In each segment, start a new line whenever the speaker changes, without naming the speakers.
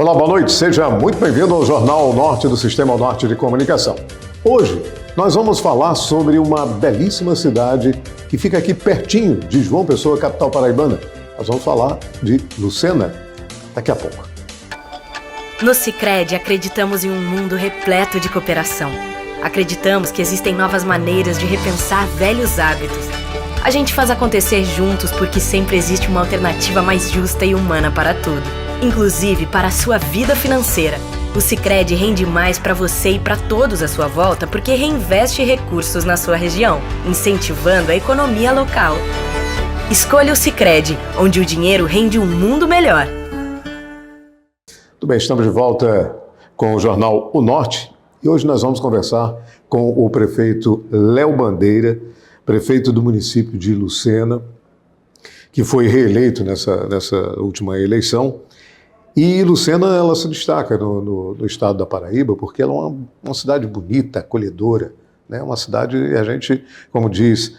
Olá, boa noite. Seja muito bem-vindo ao Jornal Norte do Sistema Norte de Comunicação. Hoje nós vamos falar sobre uma belíssima cidade que fica aqui pertinho de João Pessoa, capital paraibana. Nós vamos falar de Lucena daqui a pouco.
No Sicredi acreditamos em um mundo repleto de cooperação. Acreditamos que existem novas maneiras de repensar velhos hábitos. A gente faz acontecer juntos porque sempre existe uma alternativa mais justa e humana para tudo, inclusive para a sua vida financeira. O Sicredi rende mais para você e para todos à sua volta porque reinveste recursos na sua região, incentivando a economia local. Escolha o Sicredi, onde o dinheiro rende um mundo melhor.
Muito bem, estamos de volta com o Jornal O Norte e hoje nós vamos conversar com o prefeito Léo Bandeira, prefeito do município de Lucena, que foi reeleito nessa última eleição. E Lucena, ela se destaca no estado da Paraíba porque ela é uma cidade bonita, acolhedora, né? Uma cidade, a gente, como diz,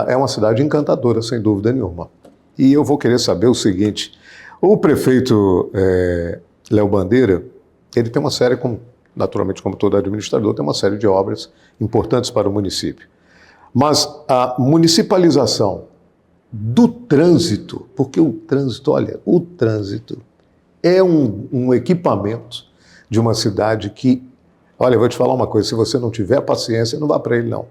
é uma cidade encantadora, sem dúvida nenhuma. E eu vou querer saber o seguinte, o prefeito Léo Bandeira, ele tem uma série, naturalmente como todo administrador, tem uma série de obras importantes para o município. Mas a municipalização do trânsito, porque o trânsito é um equipamento de uma cidade que, olha, eu vou te falar uma coisa, se você não tiver paciência, não vá para ele não.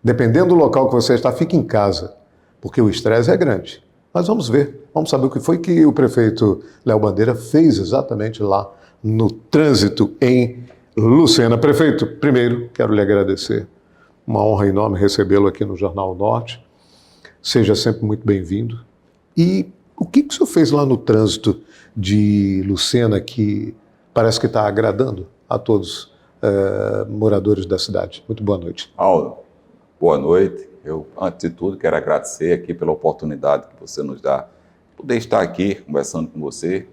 Dependendo do local que você está, fique em casa, porque o estresse é grande. Mas vamos ver, vamos saber o que foi que o prefeito Léo Bandeira fez exatamente lá no trânsito em Lucena. Prefeito, primeiro, quero lhe agradecer. Uma honra enorme recebê-lo aqui no Jornal Norte. Seja sempre muito bem-vindo. E o que o senhor fez lá no trânsito de Lucena que parece que está agradando a todos moradores da cidade? Muito boa noite.
Aldo, boa noite. Eu, antes de tudo, quero agradecer aqui pela oportunidade que você nos dá de poder estar aqui conversando com você,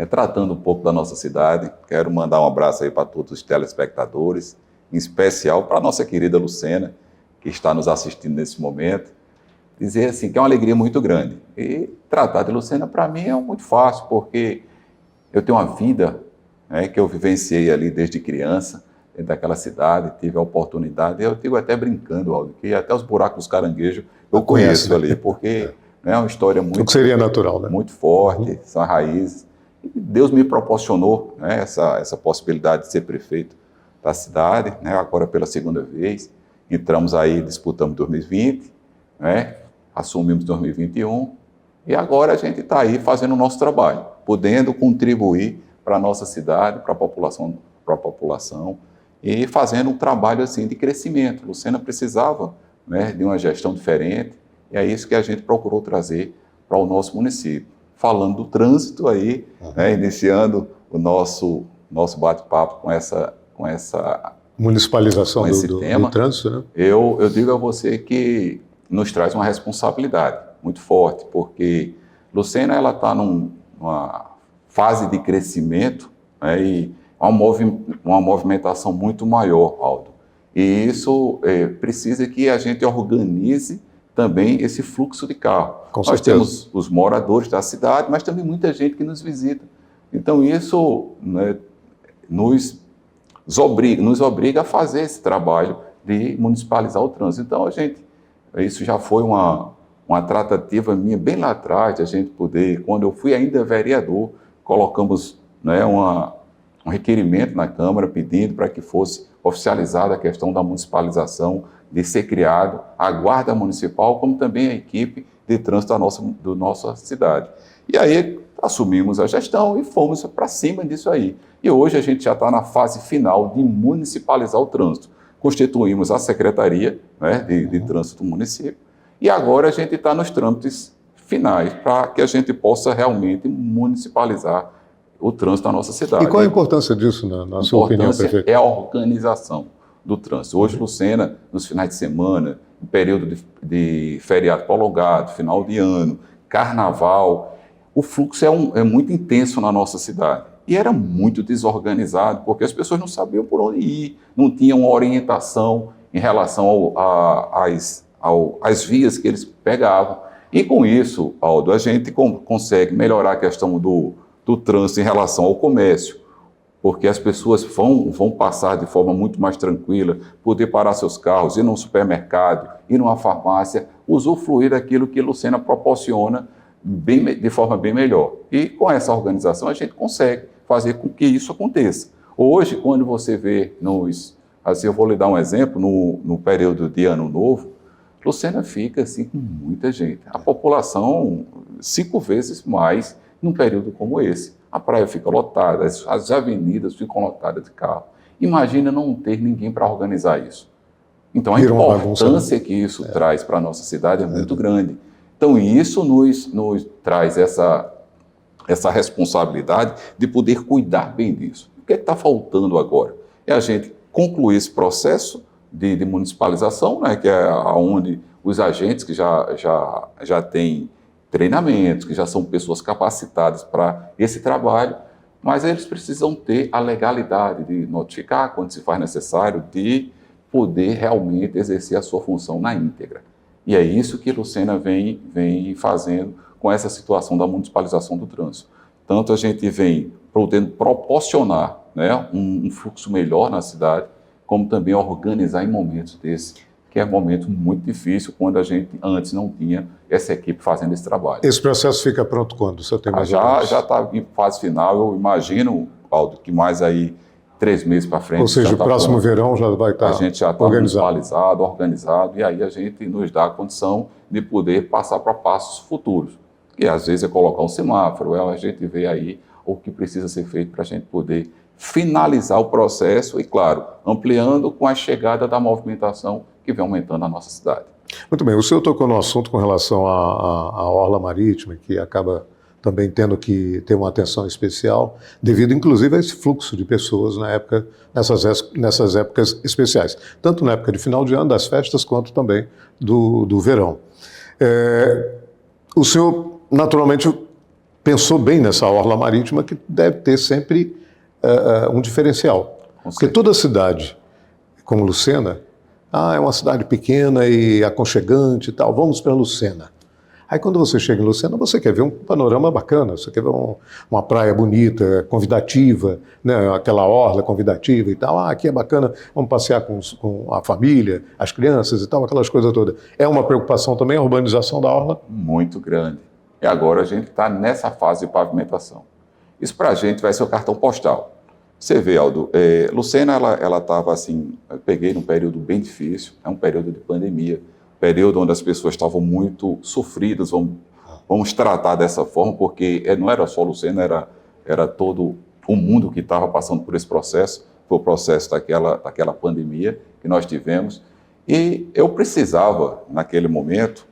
tratando um pouco da nossa cidade. Quero mandar um abraço aí para todos os telespectadores, em especial para a nossa querida Lucena, que está nos assistindo nesse momento. Dizer assim que é uma alegria muito grande. E tratar de Lucena, para mim, é muito fácil, porque eu tenho uma vida que eu vivenciei ali desde criança, dentro daquela cidade, tive a oportunidade, eu digo até brincando, Aldo, que até os buracos dos caranguejos eu conheço ali, porque é uma história muito... O que
seria natural, né?
Muito forte, são raízes. E Deus me proporcionou essa possibilidade de ser prefeito da cidade, agora pela segunda vez. Entramos aí, disputamos 2020, assumimos 2021, e agora a gente está aí fazendo o nosso trabalho, podendo contribuir para a nossa cidade, para a população, e fazendo um trabalho assim de crescimento. Lucena precisava de uma gestão diferente, e é isso que a gente procurou trazer para o nosso município. Falando do trânsito aí, iniciando o nosso bate-papo com essa
municipalização do trânsito, né?
Eu digo a você que nos traz uma responsabilidade muito forte, porque Lucena ela está numa fase de crescimento e uma movimentação muito maior, Aldo. E isso precisa que a gente organize também esse fluxo de carro. Nós temos os moradores da cidade, mas também muita gente que nos visita. Então isso nos obriga a fazer esse trabalho de municipalizar o trânsito. Então isso já foi uma tratativa minha bem lá atrás, de a gente poder, quando eu fui ainda vereador, colocamos um requerimento na Câmara pedindo para que fosse oficializada a questão da municipalização, de ser criado a Guarda Municipal, como também a equipe de trânsito da nossa cidade. E aí assumimos a gestão e fomos para cima disso aí. E hoje a gente já está na fase final de municipalizar o trânsito. Constituímos a Secretaria de Trânsito do município e agora a gente está nos trâmites finais para que a gente possa realmente municipalizar o trânsito da nossa cidade.
E qual a importância disso, na sua opinião, prefeito?
É a organização do trânsito. Hoje, Lucena, nos finais de semana, no período de feriado prolongado, final de ano, carnaval, o fluxo é muito intenso na nossa cidade. E era muito desorganizado, porque as pessoas não sabiam por onde ir, não tinham orientação em relação às vias que eles pegavam. E com isso, Aldo, a gente consegue melhorar a questão do do trânsito em relação ao comércio, porque as pessoas vão passar de forma muito mais tranquila, poder parar seus carros, ir num supermercado, ir numa farmácia, usufruir daquilo que Lucena proporciona de forma bem melhor. E com essa organização a gente consegue fazer com que isso aconteça. Hoje, quando você vê assim, eu vou lhe dar um exemplo, no período de Ano Novo, Lucena fica assim com muita gente. A população 5 vezes mais num período como esse. A praia fica lotada, as avenidas ficam lotadas de carro. Imagina não ter ninguém para organizar isso. Então, a importância que isso traz para a nossa cidade é muito grande. Então, isso nos traz essa responsabilidade de poder cuidar bem disso. O que está faltando agora? É a gente concluir esse processo de municipalização, né, que é onde os agentes que já têm treinamentos, que já são pessoas capacitadas para esse trabalho, mas eles precisam ter a legalidade de notificar quando se faz necessário, de poder realmente exercer a sua função na íntegra. E é isso que Lucena vem fazendo com essa situação da municipalização do trânsito. Tanto a gente vem podendo proporcionar, né, um fluxo melhor na cidade, como também organizar em momentos desses, que é um momento muito difícil, quando a gente antes não tinha essa equipe fazendo esse trabalho.
Esse processo fica pronto quando? Você tem mais
já está em fase final, eu imagino, Aldo, que mais aí 3 meses para frente.
Ou seja, o próximo verão já vai estar
a gente já está municipalizado, organizado, e aí a gente nos dá a condição de poder passar para passos futuros, que às vezes é colocar um semáforo, a gente vê aí o que precisa ser feito para a gente poder finalizar o processo e, claro, ampliando com a chegada da movimentação que vem aumentando na nossa cidade.
Muito bem, o senhor tocou no assunto com relação à orla marítima, que acaba também tendo que ter uma atenção especial, devido inclusive a esse fluxo de pessoas nessas épocas especiais, tanto na época de final de ano, das festas, quanto também do verão. O senhor, naturalmente, pensou bem nessa orla marítima, que deve ter sempre um diferencial. Porque toda cidade, como Lucena, é uma cidade pequena e aconchegante e tal, vamos para Lucena. Aí quando você chega em Lucena, você quer ver um panorama bacana, você quer ver uma praia bonita, convidativa, né, aquela orla convidativa e tal. Aqui é bacana, vamos passear com a família, as crianças e tal, aquelas coisas todas. É uma preocupação também a urbanização da orla?
Muito grande. E agora a gente está nessa fase de pavimentação. Isso para a gente vai ser o cartão postal. Você vê, Aldo, Lucena, ela estava assim, eu peguei num período bem difícil, é um período de pandemia, período onde as pessoas estavam muito sofridas, vamos tratar dessa forma, porque não era só Lucena, era todo o mundo que estava passando por esse processo, foi o processo daquela pandemia que nós tivemos, e eu precisava, naquele momento,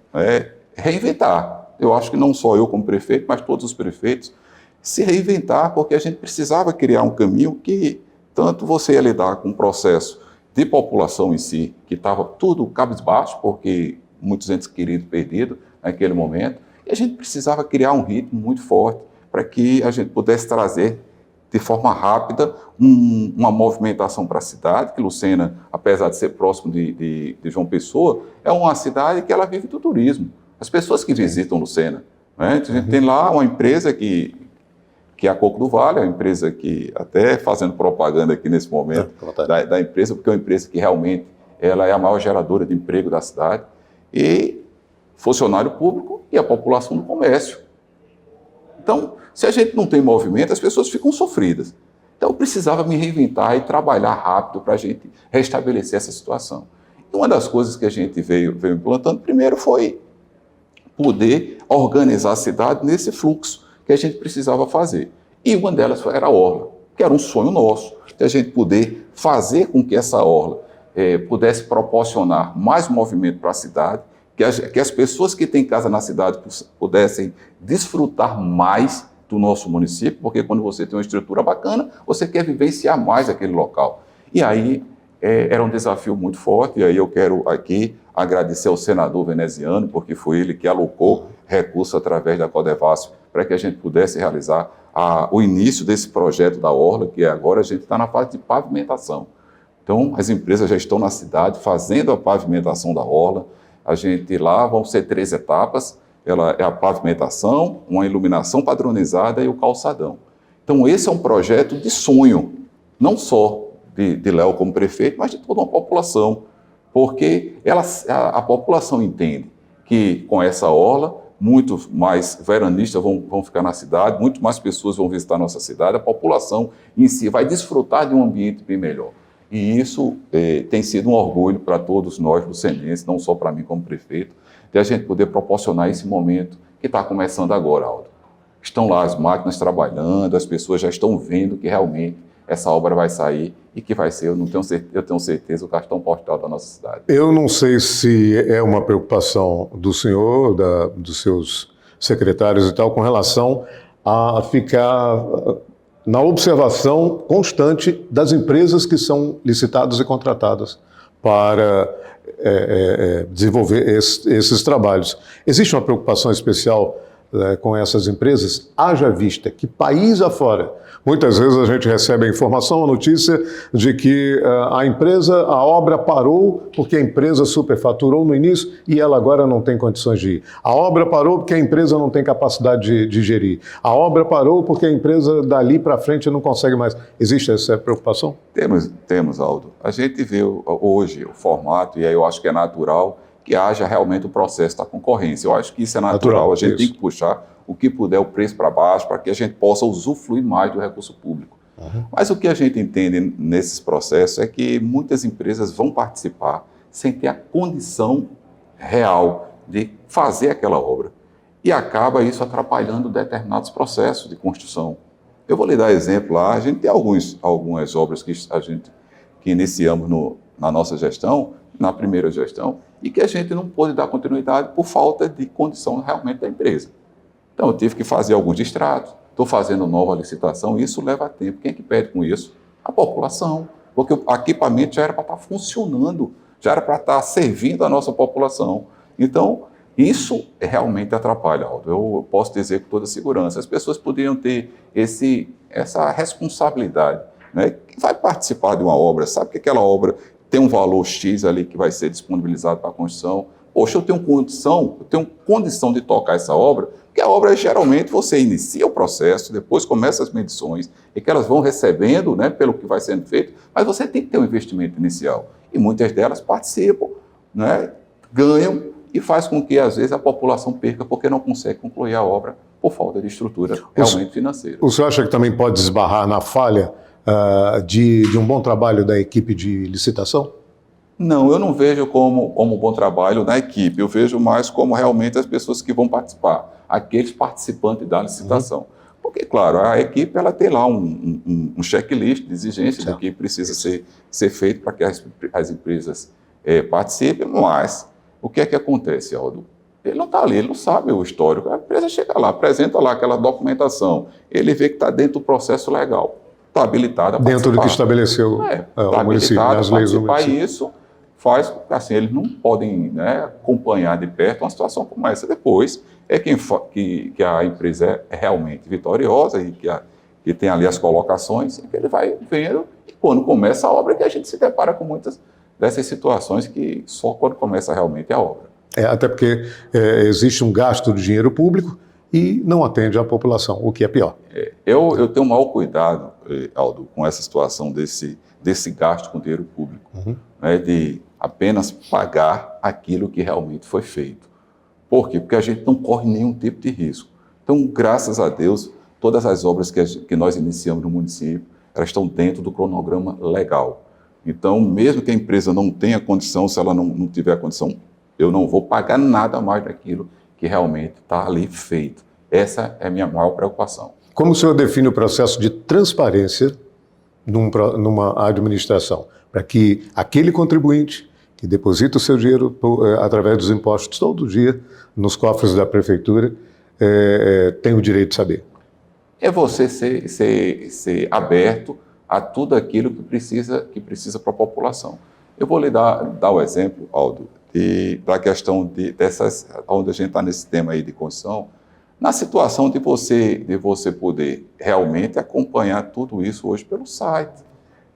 reinventar. Eu acho que não só eu como prefeito, mas todos os prefeitos, se reinventar, porque a gente precisava criar um caminho que tanto você ia lidar com o processo de população em si, que estava tudo cabisbaixo, porque muitos entes queridos perdidos naquele momento, e a gente precisava criar um ritmo muito forte para que a gente pudesse trazer de forma rápida uma movimentação para a cidade, que Lucena, apesar de ser próximo de João Pessoa, é uma cidade que ela vive do turismo. As pessoas que visitam Lucena, né? A gente tem lá uma empresa que é a Coco do Vale, a empresa que, até fazendo propaganda aqui nesse momento, da empresa, porque é uma empresa que realmente ela é a maior geradora de emprego da cidade, e funcionário público e a população do comércio. Então, se a gente não tem movimento, as pessoas ficam sofridas. Então, eu precisava me reinventar e trabalhar rápido para a gente restabelecer essa situação. E uma das coisas que a gente veio implantando primeiro foi poder organizar a cidade nesse fluxo que a gente precisava fazer. E uma delas era a orla, que era um sonho nosso, de a gente poder fazer com que essa orla pudesse proporcionar mais movimento para a cidade, que as pessoas que têm casa na cidade pudessem desfrutar mais do nosso município, porque quando você tem uma estrutura bacana, você quer vivenciar mais aquele local. E aí era um desafio muito forte, e aí eu quero aqui agradecer ao senador veneziano, porque foi ele que alocou recursos através da Codevasf para que a gente pudesse realizar o início desse projeto da orla, que agora a gente está na fase de pavimentação. Então, as empresas já estão na cidade fazendo a pavimentação da orla. A gente lá, vão ser 3 etapas, ela é a pavimentação, uma iluminação padronizada e o calçadão. Então, esse é um projeto de sonho, não só de Léo como prefeito, mas de toda uma população, porque a população entende que com essa orla, muitos mais veranistas vão ficar na cidade, muito mais pessoas vão visitar a nossa cidade, a população em si vai desfrutar de um ambiente bem melhor. E isso tem sido um orgulho para todos nós, lucenenses, não só para mim como prefeito, de a gente poder proporcionar esse momento que está começando agora, Aldo. Estão lá as máquinas trabalhando, as pessoas já estão vendo que realmente essa obra vai sair e que vai ser, eu tenho certeza, o cartão postal da nossa cidade.
Eu não sei se é uma preocupação do senhor, dos seus secretários e tal, com relação a ficar na observação constante das empresas que são licitadas e contratadas para desenvolver esses trabalhos. Existe uma preocupação especial com essas empresas? Haja vista que país afora, muitas vezes a gente recebe a informação, a notícia de que a obra parou porque a empresa superfaturou no início e ela agora não tem condições de ir. A obra parou porque a empresa não tem capacidade de gerir. A obra parou porque a empresa dali para frente não consegue mais. Existe essa preocupação?
Temos, Aldo. A gente vê hoje o formato, e aí eu acho que é natural que haja realmente o processo da concorrência. Eu acho que isso é natural. A gente tem que puxar o que puder o preço para baixo para que a gente possa usufruir mais do recurso público. Uhum. Mas o que a gente entende nesses processos é que muitas empresas vão participar sem ter a condição real de fazer aquela obra. E acaba isso atrapalhando determinados processos de construção. Eu vou lhe dar exemplo lá. A gente tem algumas obras que iniciamos na nossa gestão, na primeira gestão, e que a gente não pôde dar continuidade por falta de condição realmente da empresa. Então, eu tive que fazer alguns distratos, estou fazendo nova licitação, e isso leva tempo. Quem é que pede com isso? A população, porque o equipamento já era para estar funcionando, já era para estar servindo a nossa população. Então, isso realmente atrapalha, Aldo. Eu posso dizer com toda segurança. As pessoas poderiam ter essa responsabilidade, né? Quem vai participar de uma obra, sabe que aquela obra tem um valor X ali que vai ser disponibilizado para a construção. Poxa, eu tenho condição de tocar essa obra, porque a obra, geralmente, você inicia o processo, depois começa as medições, e que elas vão recebendo, né, pelo que vai sendo feito, mas você tem que ter um investimento inicial. E muitas delas participam, né, ganham, e faz com que, às vezes, a população perca porque não consegue concluir a obra por falta de estrutura realmente financeira.
O senhor acha que também pode esbarrar na falha de um bom trabalho da equipe de licitação?
Não, eu não vejo como um bom trabalho da equipe, eu vejo mais como realmente as pessoas que vão participar, aqueles participantes da licitação. Porque, claro, a equipe ela tem lá um checklist de exigências do que precisa ser feito para que as empresas participem, mas o que é que acontece, Aldo? Ele não está ali, ele não sabe o histórico. A empresa chega lá, apresenta lá aquela documentação, ele vê que está dentro do processo legal, está habilitado a participar.
Dentro do que estabeleceu o município, as leis do município.
Isso faz, assim, eles não podem, né, acompanhar de perto uma situação como essa. Depois é que a empresa é realmente vitoriosa e que tem ali as colocações, e que ele vai vendo, e quando começa a obra que a gente se depara com muitas dessas situações que só quando começa realmente a obra.
Até porque existe um gasto de dinheiro público e não atende à população, o que é pior.
Eu tenho o maior cuidado, Aldo, com essa situação desse gasto com dinheiro público, né, de apenas pagar aquilo que realmente foi feito. Por quê? Porque a gente não corre nenhum tipo de risco. Então, graças a Deus, todas as obras que nós iniciamos no município, elas estão dentro do cronograma legal. Então, mesmo que a empresa não tenha condição, se ela não tiver condição, eu não vou pagar nada mais daquilo que realmente está ali feito. Essa é a minha maior preocupação.
Como o senhor define o processo de transparência numa administração? Para que aquele contribuinte que deposita o seu dinheiro através dos impostos todo dia nos cofres da prefeitura tenha o direito de saber.
É você ser aberto a tudo aquilo que precisa para a população. Eu vou lhe dar o exemplo, Aldo, da questão dessas, onde a gente está nesse tema aí de construção, na situação de você poder realmente acompanhar tudo isso hoje pelo site.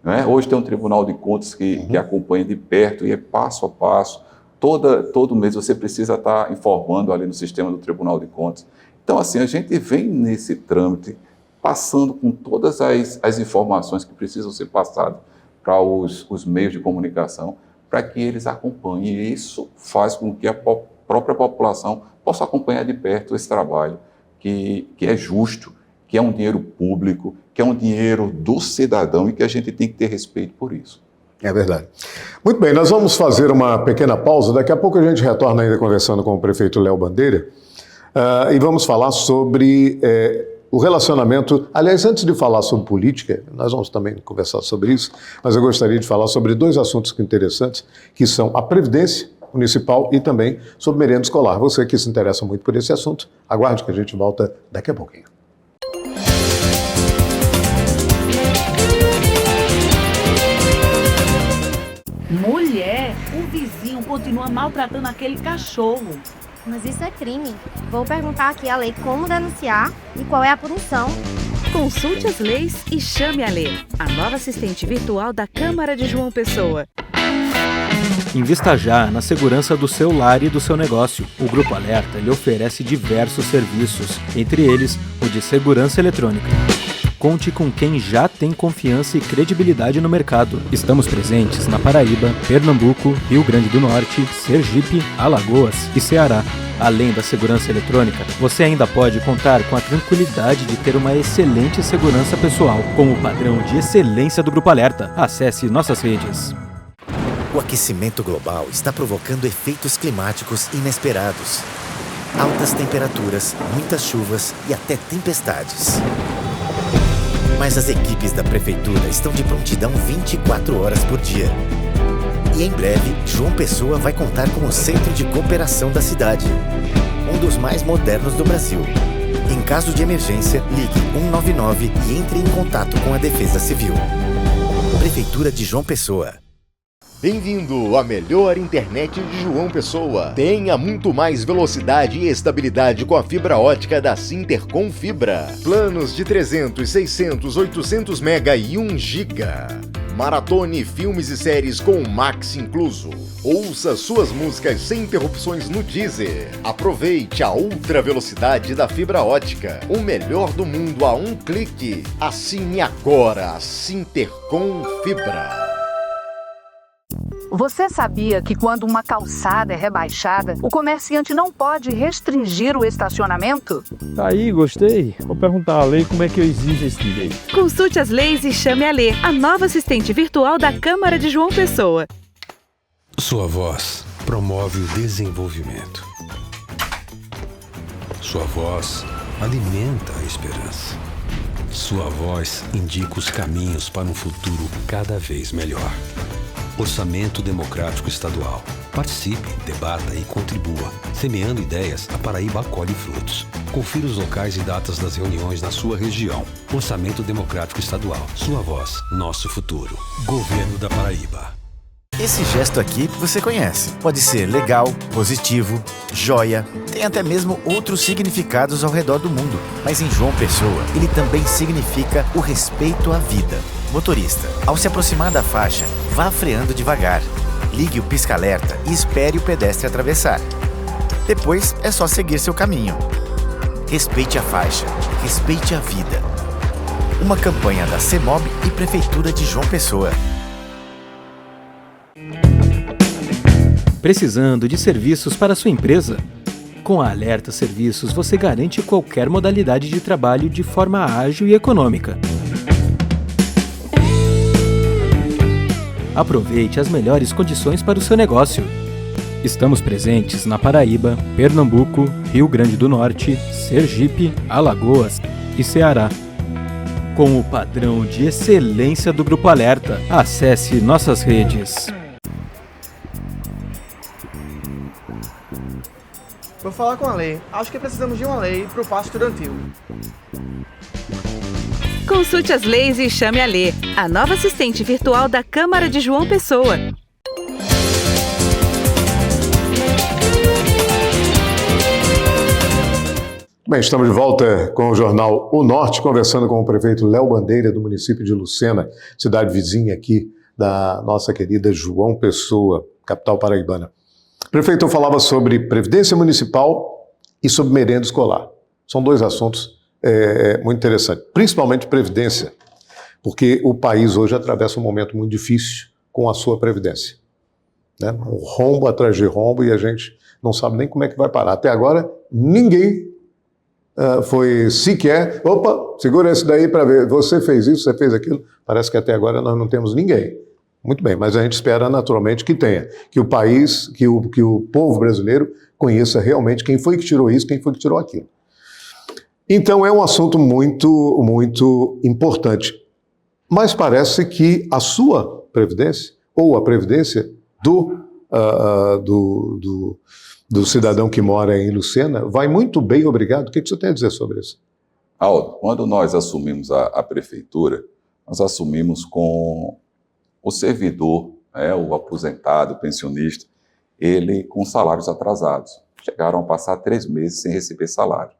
Né? Hoje tem um Tribunal de Contas que acompanha de perto e é passo a passo. Todo mês você precisa estar informando ali no sistema do Tribunal de Contas. Então, assim, a gente vem nesse trâmite passando com todas as informações que precisam ser passadas para os meios de comunicação, para que eles acompanhem. E isso faz com que a própria população possa acompanhar de perto esse trabalho, que é justo, que é um dinheiro público, que é um dinheiro do cidadão e que a gente tem que ter respeito por isso.
É verdade. Muito bem, nós vamos fazer uma pequena pausa. Daqui a pouco a gente retorna ainda conversando com o prefeito Léo Bandeira e vamos falar sobre o relacionamento. Aliás, antes de falar sobre política, nós vamos também conversar sobre isso, mas eu gostaria de falar sobre dois assuntos interessantes, que são a Previdência Municipal e também sobre merenda escolar. Você que se interessa muito por esse assunto, aguarde que a gente volta daqui a pouquinho.
Mulher, o vizinho continua maltratando aquele cachorro.
Mas isso é crime. Vou perguntar aqui a lei como denunciar e qual é a punição.
Consulte as leis e chame a Lê, a nova assistente virtual da Câmara de João Pessoa.
Invista já na segurança do seu lar e do seu negócio. O Grupo Alerta lhe oferece diversos serviços, entre eles o de segurança eletrônica. Conte com quem já tem confiança e credibilidade no mercado. Estamos presentes na Paraíba, Pernambuco, Rio Grande do Norte, Sergipe, Alagoas e Ceará. Além da segurança eletrônica, você ainda pode contar com a tranquilidade de ter uma excelente segurança pessoal, com o padrão de excelência do Grupo Alerta. Acesse nossas redes.
O aquecimento global está provocando efeitos climáticos inesperados. Altas temperaturas, muitas chuvas e até tempestades. Mas as equipes da Prefeitura estão de prontidão 24 horas por dia. E em breve, João Pessoa vai contar com o Centro de Cooperação da cidade, um dos mais modernos do Brasil. Em caso de emergência, ligue 199 e entre em contato com a Defesa Civil. Prefeitura de João Pessoa.
Bem-vindo à melhor internet de João Pessoa. Tenha muito mais velocidade e estabilidade com a fibra ótica da Sintercom Fibra. Planos de 300, 600, 800 mega e 1 giga. Maratone filmes e séries com o Max incluso. Ouça suas músicas sem interrupções no Deezer. Aproveite a ultra velocidade da fibra ótica. O melhor do mundo a um clique. Assine agora a Sintercom Fibra.
Você sabia que quando uma calçada é rebaixada, o comerciante não pode restringir o estacionamento?
Aí, gostei. Vou perguntar à lei como é que eu exijo esse direito.
Consulte as leis e chame a Lê, a nova assistente virtual da Câmara de João Pessoa.
Sua voz promove o desenvolvimento. Sua voz alimenta a esperança. Sua voz indica os caminhos para um futuro cada vez melhor. Orçamento Democrático Estadual. Participe, debata e contribua. Semeando ideias, a Paraíba acolhe frutos. Confira os locais e datas das reuniões na sua região. Orçamento Democrático Estadual. Sua voz, nosso futuro. Governo da Paraíba.
Esse gesto aqui você conhece. Pode ser legal, positivo, joia. Tem até mesmo outros significados ao redor do mundo. Mas em João Pessoa, ele também significa o respeito à vida. Motorista, ao se aproximar da faixa, vá freando devagar. Ligue o pisca-alerta e espere o pedestre atravessar. Depois é só seguir seu caminho. Respeite a faixa, respeite a vida. Uma campanha da CEMOB e Prefeitura de João Pessoa.
Precisando de serviços para sua empresa? Com a Alerta Serviços, você garante qualquer modalidade de trabalho de forma ágil e econômica. Aproveite as melhores condições para o seu negócio. Estamos presentes na Paraíba, Pernambuco, Rio Grande do Norte, Sergipe, Alagoas e Ceará. Com o padrão de excelência do Grupo Alerta, acesse nossas redes.
Vou falar com a lei. Acho que precisamos de uma lei para o passo estudantil.
Consulte as leis e chame a Lê, a nova assistente virtual da Câmara de João Pessoa.
Bem, estamos de volta com o jornal O Norte, conversando com o prefeito Léo Bandeira, do município de Lucena, cidade vizinha aqui da nossa querida João Pessoa, capital paraibana. Prefeito, eu falava sobre Previdência Municipal e sobre merenda escolar. São dois assuntos muito interessante, principalmente Previdência, porque o país hoje atravessa um momento muito difícil com a sua Previdência. Né? Um rombo atrás de rombo e a gente não sabe nem como é que vai parar. Até agora, ninguém foi sequer... Opa, segura esse daí para ver. Você fez isso, você fez aquilo. Parece que até agora nós não temos ninguém. Muito bem, mas a gente espera naturalmente que tenha. Que o país, que o povo brasileiro conheça realmente quem foi que tirou isso, quem foi que tirou aquilo. Então é um assunto muito, muito importante. Mas parece que a sua Previdência, ou a Previdência do cidadão que mora em Lucena, vai muito bem, obrigado. O que você tem a dizer sobre isso?
Aldo, quando nós assumimos a prefeitura, nós assumimos com o servidor, o aposentado, o pensionista, ele com salários atrasados. Chegaram a passar 3 meses sem receber salário.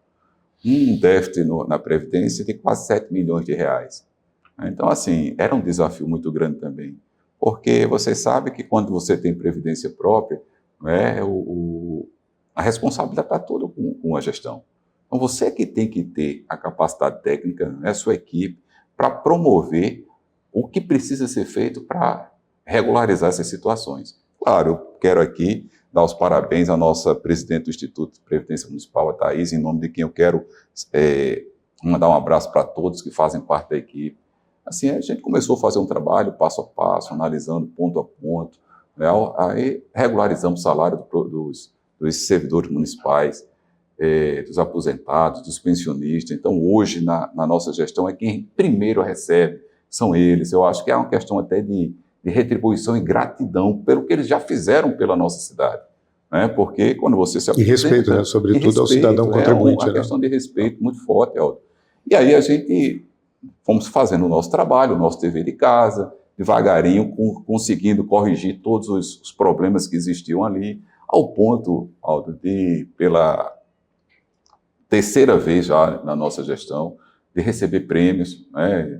Um déficit na Previdência de quase 7 milhões de reais. Então, assim, era um desafio muito grande também. Porque você sabe que quando você tem previdência própria, a responsabilidade está toda com a gestão. Então, você que tem que ter a capacidade técnica, a sua equipe, para promover o que precisa ser feito para regularizar essas situações. Claro, eu quero aqui dar os parabéns à nossa presidente do Instituto de Previdência Municipal, a Thaís, em nome de quem eu quero mandar um abraço para todos que fazem parte da equipe. Assim, a gente começou a fazer um trabalho passo a passo, analisando ponto a ponto, aí regularizamos o salário dos servidores municipais, dos aposentados, dos pensionistas. Então, hoje, na nossa gestão, quem primeiro recebe são eles. Eu acho que é uma questão até de retribuição e gratidão pelo que eles já fizeram pela nossa cidade. Porque quando você se aposenta...
E respeito, né? Sobretudo ao cidadão contribuinte.
É uma questão de respeito muito forte, Aldo. E aí a gente fomos fazendo o nosso trabalho, o nosso dever de casa, devagarinho, conseguindo corrigir todos os problemas que existiam ali, ao ponto, Aldo, de, pela 3ª vez já na nossa gestão, de receber prêmios.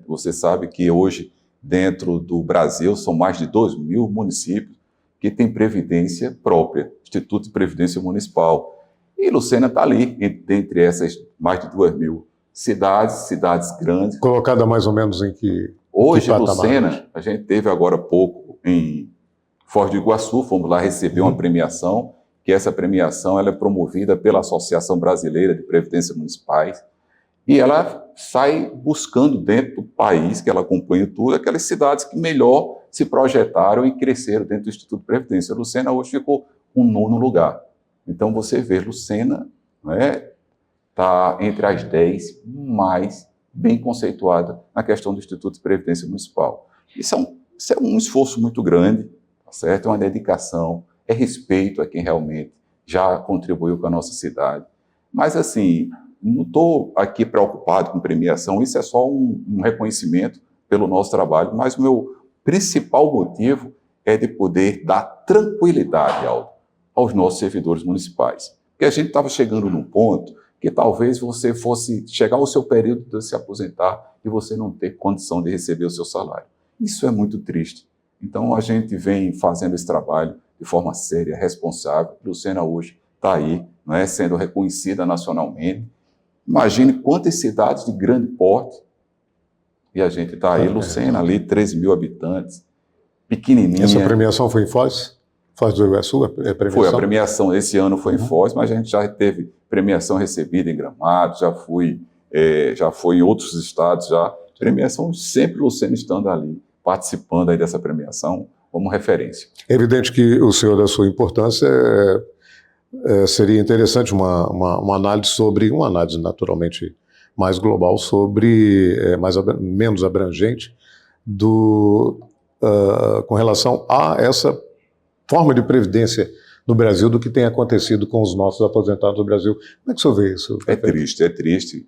Você sabe que hoje, dentro do Brasil, são mais de 2.000 municípios que têm previdência própria, Instituto de Previdência Municipal. E Lucena está ali, entre essas mais de 2.000 cidades grandes.
Colocada mais ou menos em que
Hoje, Lucena, a gente teve agora há pouco em Foz do Iguaçu, fomos lá receber uma premiação, que essa premiação ela é promovida pela Associação Brasileira de Previdência Municipais, e ela sai buscando dentro do país, que ela acompanha tudo, aquelas cidades que melhor se projetaram e cresceram dentro do Instituto de Previdência. Lucena hoje ficou com 9º lugar. Então você vê, Lucena está entre as 10 mais bem conceituada na questão do Instituto de Previdência Municipal. Isso é um esforço muito grande, tá certo? É uma dedicação, é respeito a quem realmente já contribuiu com a nossa cidade. Mas, assim, não estou aqui preocupado com premiação, isso é só um reconhecimento pelo nosso trabalho, mas o meu principal motivo é de poder dar tranquilidade aos nossos servidores municipais. Porque a gente estava chegando num ponto que talvez você fosse chegar ao seu período de se aposentar e você não ter condição de receber o seu salário. Isso é muito triste. Então, a gente vem fazendo esse trabalho de forma séria, responsável. Lucena hoje está aí, sendo reconhecida nacionalmente. Imagine quantas cidades de grande porte, e a gente está aí, Lucena, ali, 13.000 habitantes, pequenininha.
Essa premiação foi em Foz? Foz do Iguaçu, a premiação?
Foi, a premiação esse ano foi em Foz, mas a gente já teve premiação recebida em Gramado, já foi em outros estados, já. Premiação sempre Lucena estando ali, participando aí dessa premiação como referência.
É evidente que o senhor, da sua importância, seria interessante uma análise naturalmente mais global sobre, menos abrangente, com relação a essa forma de previdência no Brasil do que tem acontecido com os nossos aposentados do Brasil. Como é que o senhor vê isso?
É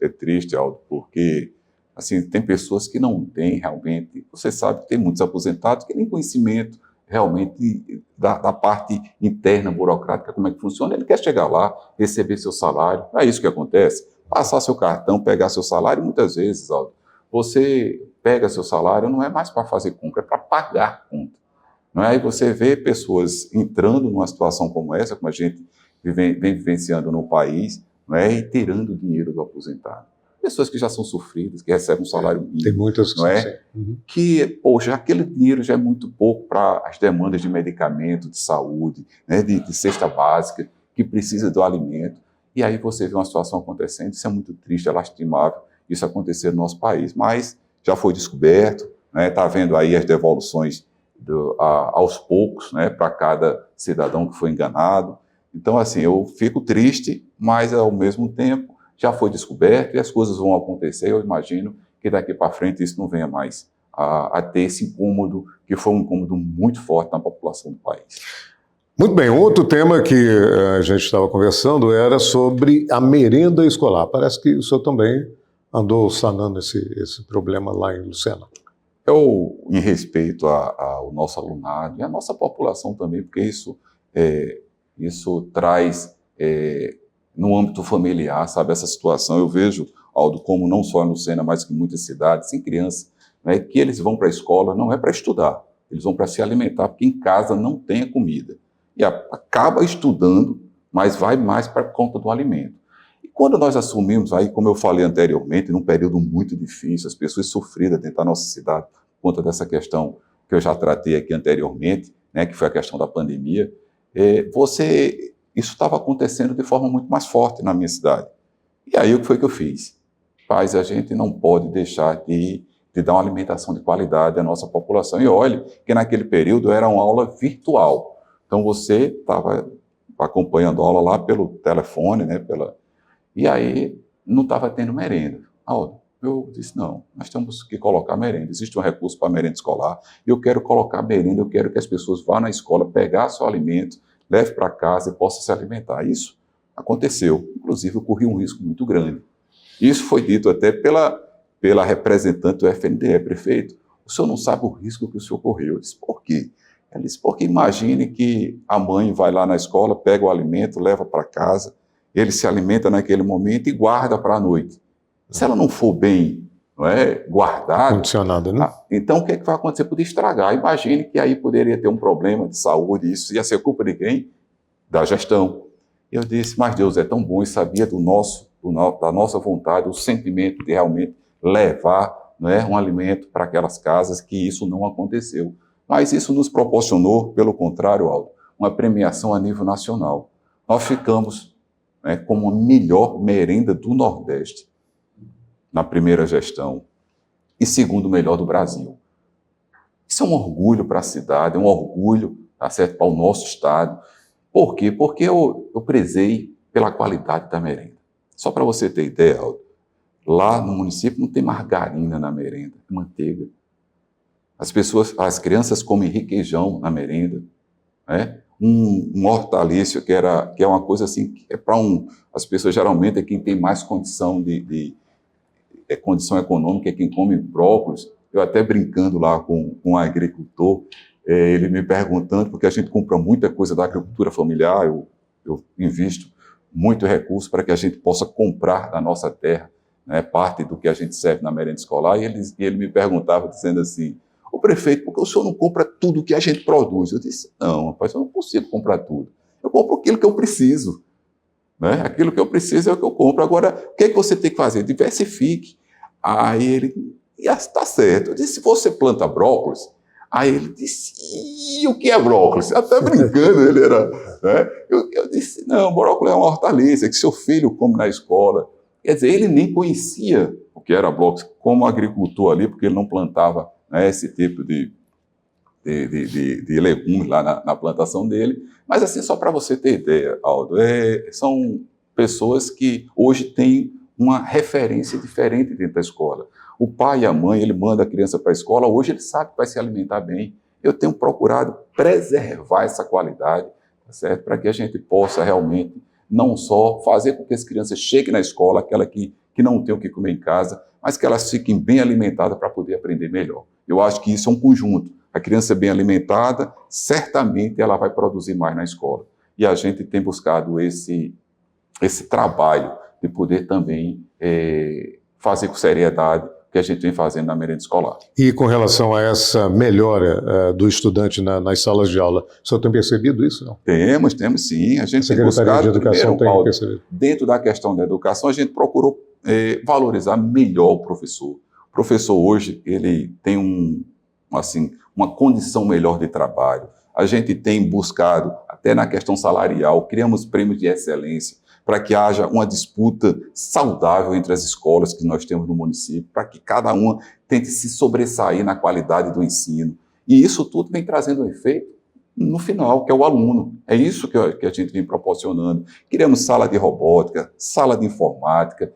triste, Aldo, porque assim, tem pessoas que não têm realmente, você sabe que tem muitos aposentados que nem conhecimento realmente da parte interna, burocrática, como é que funciona. Ele quer chegar lá, receber seu salário, é isso que acontece. Passar seu cartão, pegar seu salário, muitas vezes, Aldo, você pega seu salário, não é mais para fazer compra, é para pagar a conta. Aí você vê pessoas entrando numa situação como essa, como a gente vem vivenciando no país, e tirando o dinheiro do aposentado. pessoas que já são sofridas, que recebem um salário mínimo.
Tem muitas que
não é? Que, poxa, aquele dinheiro já é muito pouco para as demandas de medicamento, de saúde, né, de cesta básica, que precisa do alimento. E aí você vê uma situação acontecendo, isso é muito triste, é lastimável isso acontecer no nosso país. Mas já foi descoberto, está havendo aí as devoluções aos poucos, né, para cada cidadão que foi enganado. Então, assim, eu fico triste, mas ao mesmo tempo já foi descoberto e as coisas vão acontecer. Eu imagino que daqui para frente isso não venha mais a ter esse incômodo, que foi um incômodo muito forte na população do país.
Muito bem, outro tema que a gente estava conversando era sobre a merenda escolar. Parece que o senhor também andou sanando esse problema lá em Lucena.
Eu, em respeito ao nosso alunado e à nossa população também, porque isso traz, no âmbito familiar, sabe, essa situação. Eu vejo, Aldo, como não só em Lucena, mas que em muitas cidades, sem criança, né, que eles vão para a escola não é para estudar, eles vão para se alimentar, porque em casa não tem a comida. E acaba estudando, mas vai mais para conta do alimento. E quando nós assumimos, aí, como eu falei anteriormente, num período muito difícil, as pessoas sofridas dentro da nossa cidade, por conta dessa questão que eu já tratei aqui anteriormente, né, que foi a questão da pandemia, isso estava acontecendo de forma muito mais forte na minha cidade. E aí o que foi que eu fiz? Paz, a gente não pode deixar de dar uma alimentação de qualidade à nossa população. E olhe que naquele período era uma aula virtual. Então você estava acompanhando a aula lá pelo telefone, né, e aí não estava tendo merenda. Aldo, eu disse, não, nós temos que colocar merenda. Existe um recurso para merenda escolar. Eu quero colocar merenda, eu quero que as pessoas vá na escola, pegar seu alimento, leve para casa e possa se alimentar. Isso aconteceu. Inclusive, eu corri um risco muito grande. Isso foi dito até pela representante do FNDE, prefeito. O senhor não sabe o risco que o senhor correu. Eu disse, por quê? Ela disse, porque imagine que a mãe vai lá na escola, pega o alimento, leva para casa, ele se alimenta naquele momento e guarda para a noite. Se ela não for bem, guardada,
condicionada, né?
Então o que vai acontecer? Poderia estragar. Imagine que aí poderia ter um problema de saúde, isso ia ser culpa de quem? Da gestão. Eu disse, mas Deus é tão bom e sabia da nossa vontade, o sentimento de realmente levar um alimento para aquelas casas, que isso não aconteceu. Mas isso nos proporcionou, pelo contrário, Aldo, uma premiação a nível nacional. Nós ficamos como a melhor merenda do Nordeste na primeira gestão e segundo melhor do Brasil. Isso é um orgulho para a cidade, é um orgulho, tá certo, para o nosso estado. Por quê? Porque eu prezei pela qualidade da merenda. Só para você ter ideia, Aldo, lá no município não tem margarina na merenda, é manteiga. As crianças comem requeijão na merenda, né? Um hortalício que é uma coisa assim, que é para as pessoas geralmente é quem tem mais condição condição econômica, é quem come brócolis. Eu até brincando lá com um agricultor, ele me perguntando, porque a gente compra muita coisa da agricultura familiar, eu invisto muito recurso para que a gente possa comprar da nossa terra, né, parte do que a gente serve na merenda escolar, e ele me perguntava dizendo assim, o prefeito, por que o senhor não compra tudo que a gente produz? Eu disse, não, rapaz, eu não consigo comprar tudo. Eu compro aquilo que eu preciso. Né? Aquilo que eu preciso é o que eu compro. Agora, o que você tem que fazer? Diversifique. Aí ele, está certo. Eu disse, se você planta brócolis, aí ele disse, e o que é brócolis? Até brincando, ele era... Né? Eu disse, não, brócolis é uma hortaliça que seu filho come na escola. Quer dizer, ele nem conhecia o que era brócolis como agricultor ali, porque ele não plantava esse tipo de legumes lá na plantação dele. Mas assim, só para você ter ideia, Aldo, são pessoas que hoje têm uma referência diferente dentro da escola. O pai e a mãe, ele manda a criança para a escola, hoje ele sabe que vai se alimentar bem. Eu tenho procurado preservar essa qualidade, tá certo? Para que a gente possa realmente não só fazer com que as crianças cheguem na escola, aquela que não tem o que comer em casa, mas que elas fiquem bem alimentadas para poder aprender melhor. Eu acho que isso é um conjunto. A criança bem alimentada, certamente ela vai produzir mais na escola. E a gente tem buscado esse trabalho de poder também fazer com seriedade o que a gente vem fazendo na merenda escolar.
E com relação a essa melhora do estudante nas salas de aula, o senhor tem percebido isso? Não?
Temos sim. A gente tem buscado,
de Educação
primeiro,
tem percebido.
Dentro da questão da educação, a gente procurou valorizar melhor o professor. O professor hoje, ele tem uma condição melhor de trabalho. A gente tem buscado, até na questão salarial, criamos prêmios de excelência para que haja uma disputa saudável entre as escolas que nós temos no município, para que cada uma tente se sobressair na qualidade do ensino. E isso tudo vem trazendo um efeito no final, que é o aluno. É isso que a gente vem proporcionando. Criamos sala de robótica, sala de informática,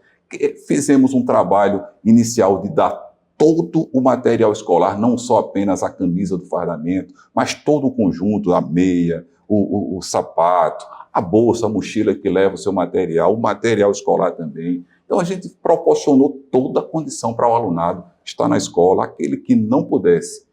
fizemos um trabalho inicial de dar todo o material escolar, não só apenas a camisa do fardamento, mas todo o conjunto, a meia, o sapato, a bolsa, a mochila que leva o seu material, o material escolar também. Então a gente proporcionou toda a condição para o alunado estar na escola. Aquele que não pudesse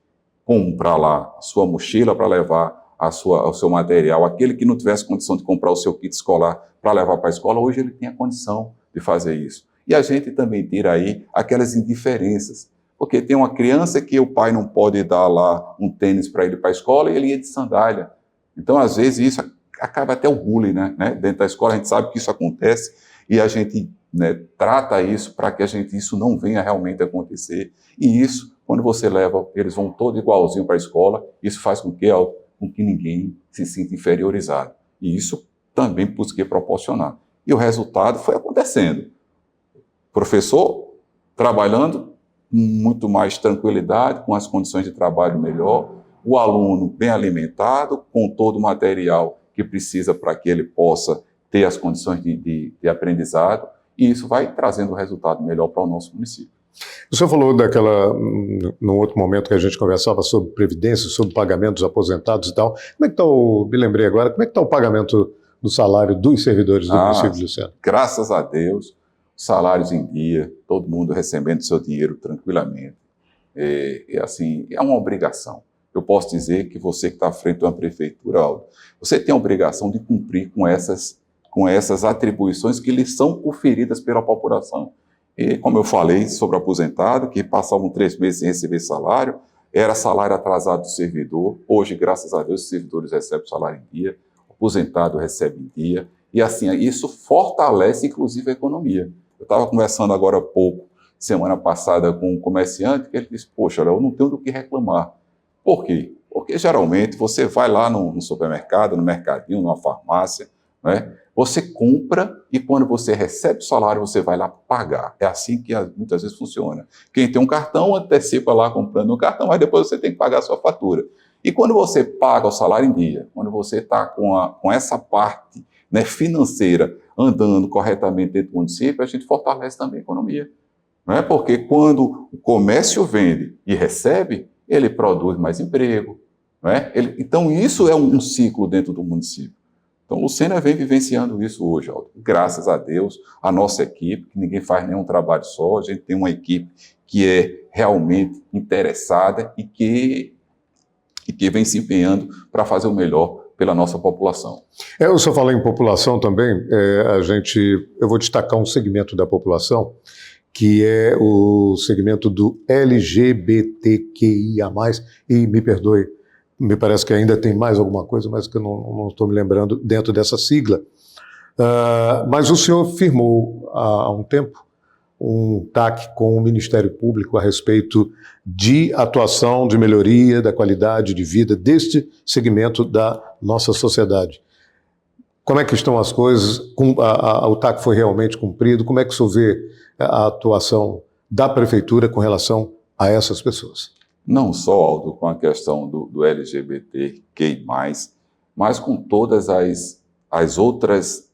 comprar lá a sua mochila para levar o seu material, aquele que não tivesse condição de comprar o seu kit escolar para levar para a escola, hoje ele tem a condição de fazer isso. E a gente também tira aí aquelas indiferenças, porque tem uma criança que o pai não pode dar lá um tênis para ele para a escola e ele ia de sandália. Então, às vezes, isso acaba até o bullying, né? Dentro da escola a gente sabe que isso acontece e a gente trata isso para que isso não venha realmente acontecer. E isso, quando você leva, eles vão todo igualzinho para a escola, isso faz com que ninguém se sinta inferiorizado. E isso também busquei proporcionar. E o resultado foi acontecendo. Professor trabalhando com muito mais tranquilidade, com as condições de trabalho melhor, o aluno bem alimentado, com todo o material que precisa para que ele possa ter as condições de aprendizado, e isso vai trazendo um resultado melhor para o nosso município.
O senhor falou num outro momento que a gente conversava sobre previdência, sobre pagamento dos aposentados e tal. Como é que está me lembrei agora, como é que está o pagamento do salário dos servidores do município de Luciano?
Graças a Deus, salários em dia, todo mundo recebendo seu dinheiro tranquilamente. Assim, é uma obrigação. Eu posso dizer que você que está à frente de uma prefeitura, Aldo, você tem a obrigação de cumprir com essas atribuições que lhes são conferidas pela população. E, como eu falei sobre o aposentado, que passavam 3 meses sem receber salário, era salário atrasado do servidor. Hoje, graças a Deus, os servidores recebem salário em dia, o aposentado recebe em dia, e assim, isso fortalece, inclusive, a economia. Eu estava conversando agora há pouco, semana passada, com um comerciante, que ele disse, poxa, eu não tenho do que reclamar. Por quê? Porque, geralmente, você vai lá no supermercado, no mercadinho, numa farmácia, né? Você compra e quando você recebe o salário, você vai lá pagar. É assim que muitas vezes funciona. Quem tem um cartão, antecipa lá comprando um cartão, mas depois você tem que pagar a sua fatura. E quando você paga o salário em dia, quando você está com essa parte financeira andando corretamente dentro do município, a gente fortalece também a economia. Não é? Porque quando o comércio vende e recebe, ele produz mais emprego. Não é? Então isso é um ciclo dentro do município. Então, Lucena vem vivenciando isso hoje, Aldo. Graças a Deus, a nossa equipe, que ninguém faz nenhum trabalho só, a gente tem uma equipe que é realmente interessada e que vem se empenhando para fazer o melhor pela nossa população.
O senhor falou em população também, eu vou destacar um segmento da população, que é o segmento do LGBTQIA+, e me perdoe, me parece que ainda tem mais alguma coisa, mas que eu não estou me lembrando dentro dessa sigla. Mas o senhor firmou há um tempo um TAC com o Ministério Público a respeito de atuação, de melhoria da qualidade de vida deste segmento da nossa sociedade. Como é que estão as coisas? O TAC foi realmente cumprido? Como é que o senhor vê a atuação da Prefeitura com relação a essas pessoas?
Não só, Aldo, com a questão do LGBTQI+, mas com todas as outras,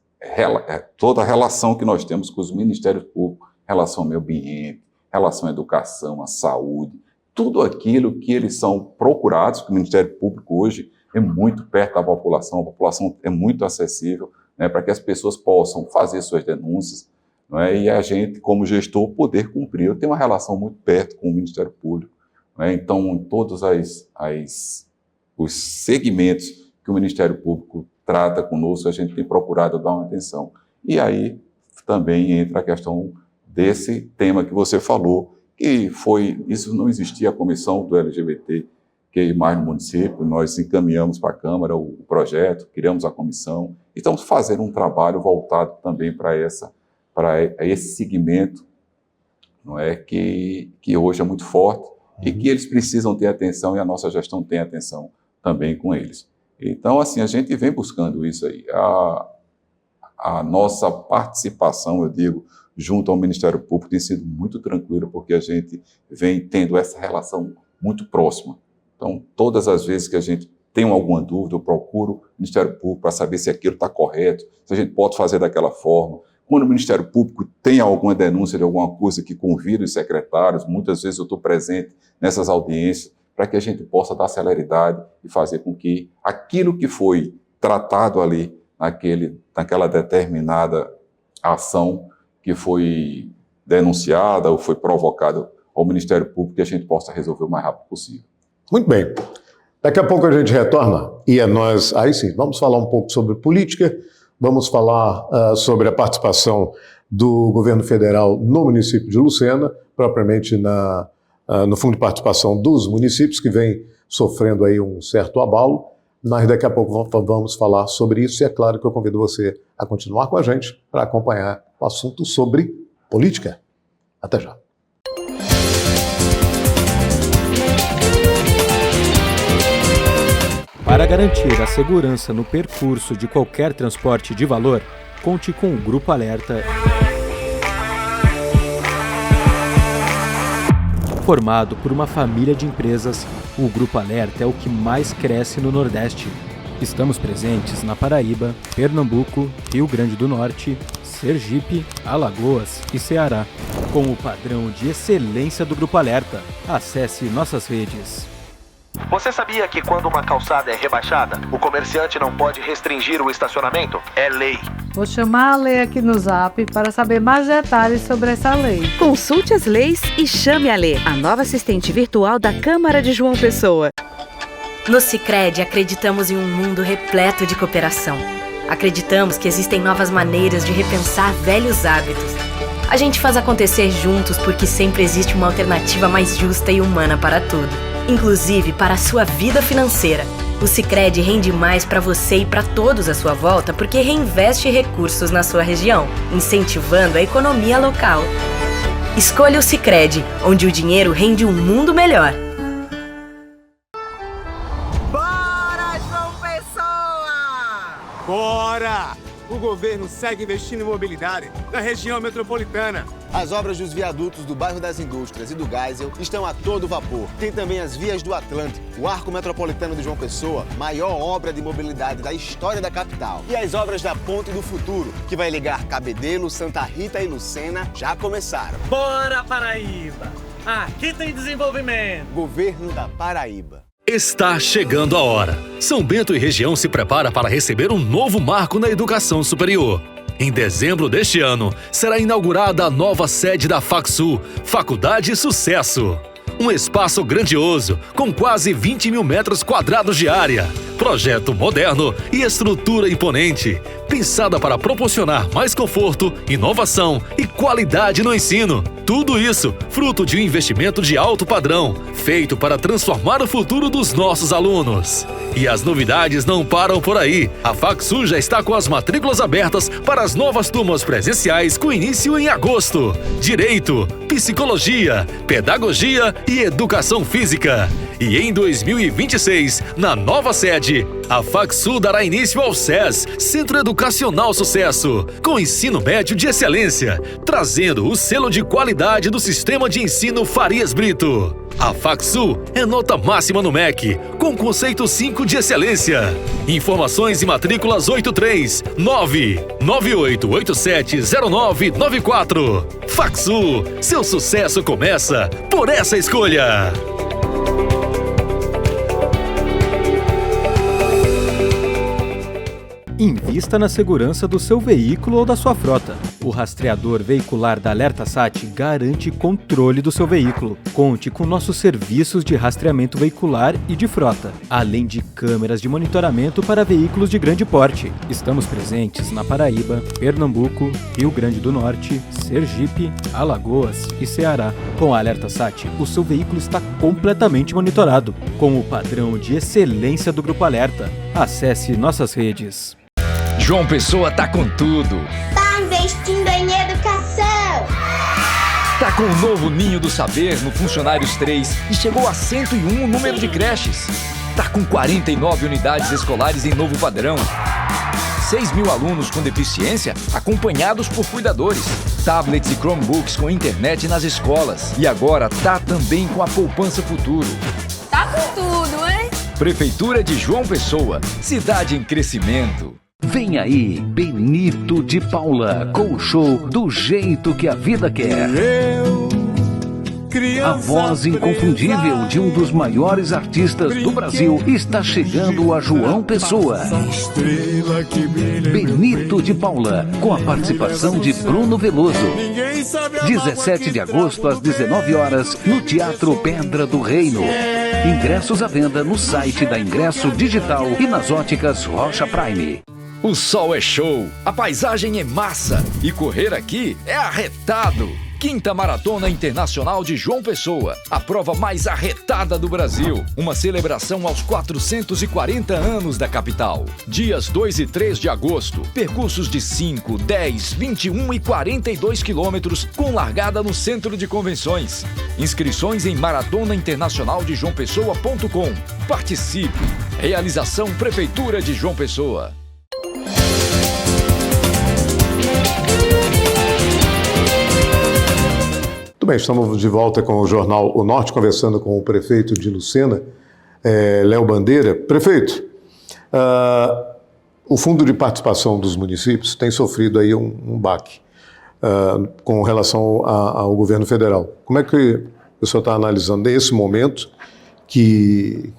toda a relação que nós temos com os Ministérios Públicos, relação ao meio ambiente, relação à educação, à saúde, tudo aquilo que eles são procurados, que o Ministério Público hoje é muito perto da população, a população é muito acessível, né, para que as pessoas possam fazer suas denúncias, não é, e a gente, como gestor, poder cumprir. Eu tenho uma relação muito perto com o Ministério Público. Então, em todos os segmentos que o Ministério Público trata conosco, a gente tem procurado dar uma atenção. E aí também entra a questão desse tema que você falou, que isso não existia a comissão do LGBTQI+, no município, nós encaminhamos para a Câmara o projeto, criamos a comissão, e estamos fazendo um trabalho voltado também para para esse segmento, não é, que hoje é muito forte e que eles precisam ter atenção e a nossa gestão tem atenção também com eles. Então, assim, a gente vem buscando isso aí. A nossa participação, eu digo, junto ao Ministério Público tem sido muito tranquila, porque a gente vem tendo essa relação muito próxima. Então, todas as vezes que a gente tem alguma dúvida, eu procuro o Ministério Público para saber se aquilo está correto, se a gente pode fazer daquela forma. Quando o Ministério Público tem alguma denúncia de alguma coisa que convida os secretários, muitas vezes eu estou presente nessas audiências para que a gente possa dar celeridade e fazer com que aquilo que foi tratado ali naquela determinada ação que foi denunciada ou foi provocada ao Ministério Público, que a gente possa resolver o mais rápido possível.
Muito bem. Daqui a pouco a gente retorna e nós, aí sim, vamos falar um pouco sobre política, vamos falar sobre a participação do governo federal no município de Lucena, propriamente no Fundo de Participação dos Municípios, que vem sofrendo aí um certo abalo, mas daqui a pouco vamos falar sobre isso e é claro que eu convido você a continuar com a gente para acompanhar o assunto sobre política. Até já.
Para garantir a segurança no percurso de qualquer transporte de valor, conte com o Grupo Alerta. Formado por uma família de empresas, o Grupo Alerta é o que mais cresce no Nordeste. Estamos presentes na Paraíba, Pernambuco, Rio Grande do Norte, Sergipe, Alagoas e Ceará. Com o padrão de excelência do Grupo Alerta, acesse nossas redes.
Você sabia que quando uma calçada é rebaixada, o comerciante não pode restringir o estacionamento? É lei.
Vou chamar a Lei aqui no Zap para saber mais detalhes sobre essa lei.
Consulte as leis e chame a Lê, a nova assistente virtual da Câmara de João Pessoa.
No Sicredi, acreditamos em um mundo repleto de cooperação. Acreditamos que existem novas maneiras de repensar velhos hábitos. A gente faz acontecer juntos porque sempre existe uma alternativa mais justa e humana para tudo, inclusive para a sua vida financeira. O Sicredi rende mais para você e para todos à sua volta porque reinveste recursos na sua região, incentivando a economia local. Escolha o Sicredi, onde o dinheiro rende um mundo melhor.
Bora, João Pessoa! Bora! O governo segue investindo em mobilidade na região metropolitana.
As obras dos viadutos do bairro das Indústrias e do Geisel estão a todo vapor. Tem também as vias do Atlântico, o Arco Metropolitano de João Pessoa, maior obra de mobilidade da história da capital. E as obras da Ponte do Futuro, que vai ligar Cabedelo, Santa Rita e Lucena, já começaram.
Bora, Paraíba! Aqui tem desenvolvimento!
Governo da Paraíba.
Está chegando a hora. São Bento e região se prepara para receber um novo marco na educação superior. Em dezembro deste ano, será inaugurada a nova sede da FACSU, Faculdade Sucesso. Um espaço grandioso, com quase 20 mil metros quadrados de área. Projeto moderno e estrutura imponente. Pensada para proporcionar mais conforto, inovação e qualidade no ensino. Tudo isso fruto de um investimento de alto padrão, feito para transformar o futuro dos nossos alunos. E as novidades não param por aí. A FACSU já está com as matrículas abertas para as novas turmas presenciais com início em agosto. Direito, Psicologia, Pedagogia e Educação Física. E em 2026, na nova sede, a FACSU dará início ao SES, Centro Educacional Sucesso, com ensino médio de excelência, trazendo o selo de qualidade do Sistema de Ensino Farias Brito. A FACSU é nota máxima no MEC, com conceito 5 de excelência. Informações e matrículas 839-9887-0994. FACSU, seu sucesso começa por essa escolha.
Invista na segurança do seu veículo ou da sua frota. O rastreador veicular da AlertaSat garante controle do seu veículo. Conte com nossos serviços de rastreamento veicular e de frota, além de câmeras de monitoramento para veículos de grande porte. Estamos presentes na Paraíba, Pernambuco, Rio Grande do Norte, Sergipe, Alagoas e Ceará. Com a AlertaSat, o seu veículo está completamente monitorado, com o padrão de excelência do Grupo Alerta. Acesse nossas redes.
João Pessoa tá com tudo.
Tá investindo em educação.
com o novo Ninho do Saber no Funcionários 3 e chegou a 101 o número de creches. Tá com 49 unidades escolares em novo padrão. 6.000 alunos com deficiência acompanhados por cuidadores. Tablets e Chromebooks com internet nas escolas. E agora tá também com a Poupança Futuro.
Tá com tudo, hein?
Prefeitura de João Pessoa, cidade em crescimento.
Vem aí, Benito de Paula, com o show Do Jeito que a Vida Quer. A voz inconfundível de um dos maiores artistas do Brasil está chegando a João Pessoa. Benito de Paula, com a participação de Bruno Veloso. 17 de agosto, às 19 horas, no Teatro Pedra do Reino. Ingressos à venda no site da Ingresso Digital e nas óticas Rocha Prime.
O sol é show, a paisagem é massa e correr aqui é arretado. 5ª Maratona Internacional de João Pessoa, a prova mais arretada do Brasil. Uma celebração aos 440 anos da capital. Dias 2 e 3 de agosto, percursos de 5, 10, 21 e 42 quilômetros com largada no Centro de Convenções. Inscrições em maratonainternacionaldejoaopessoa.com. Participe! Realização Prefeitura de João Pessoa.
Muito bem, estamos de volta com o Jornal O Norte, conversando com o prefeito de Lucena, Léo Bandeira. Prefeito, o Fundo de Participação dos Municípios tem sofrido aí um baque com relação ao governo federal. Como é que o senhor está analisando esse momento que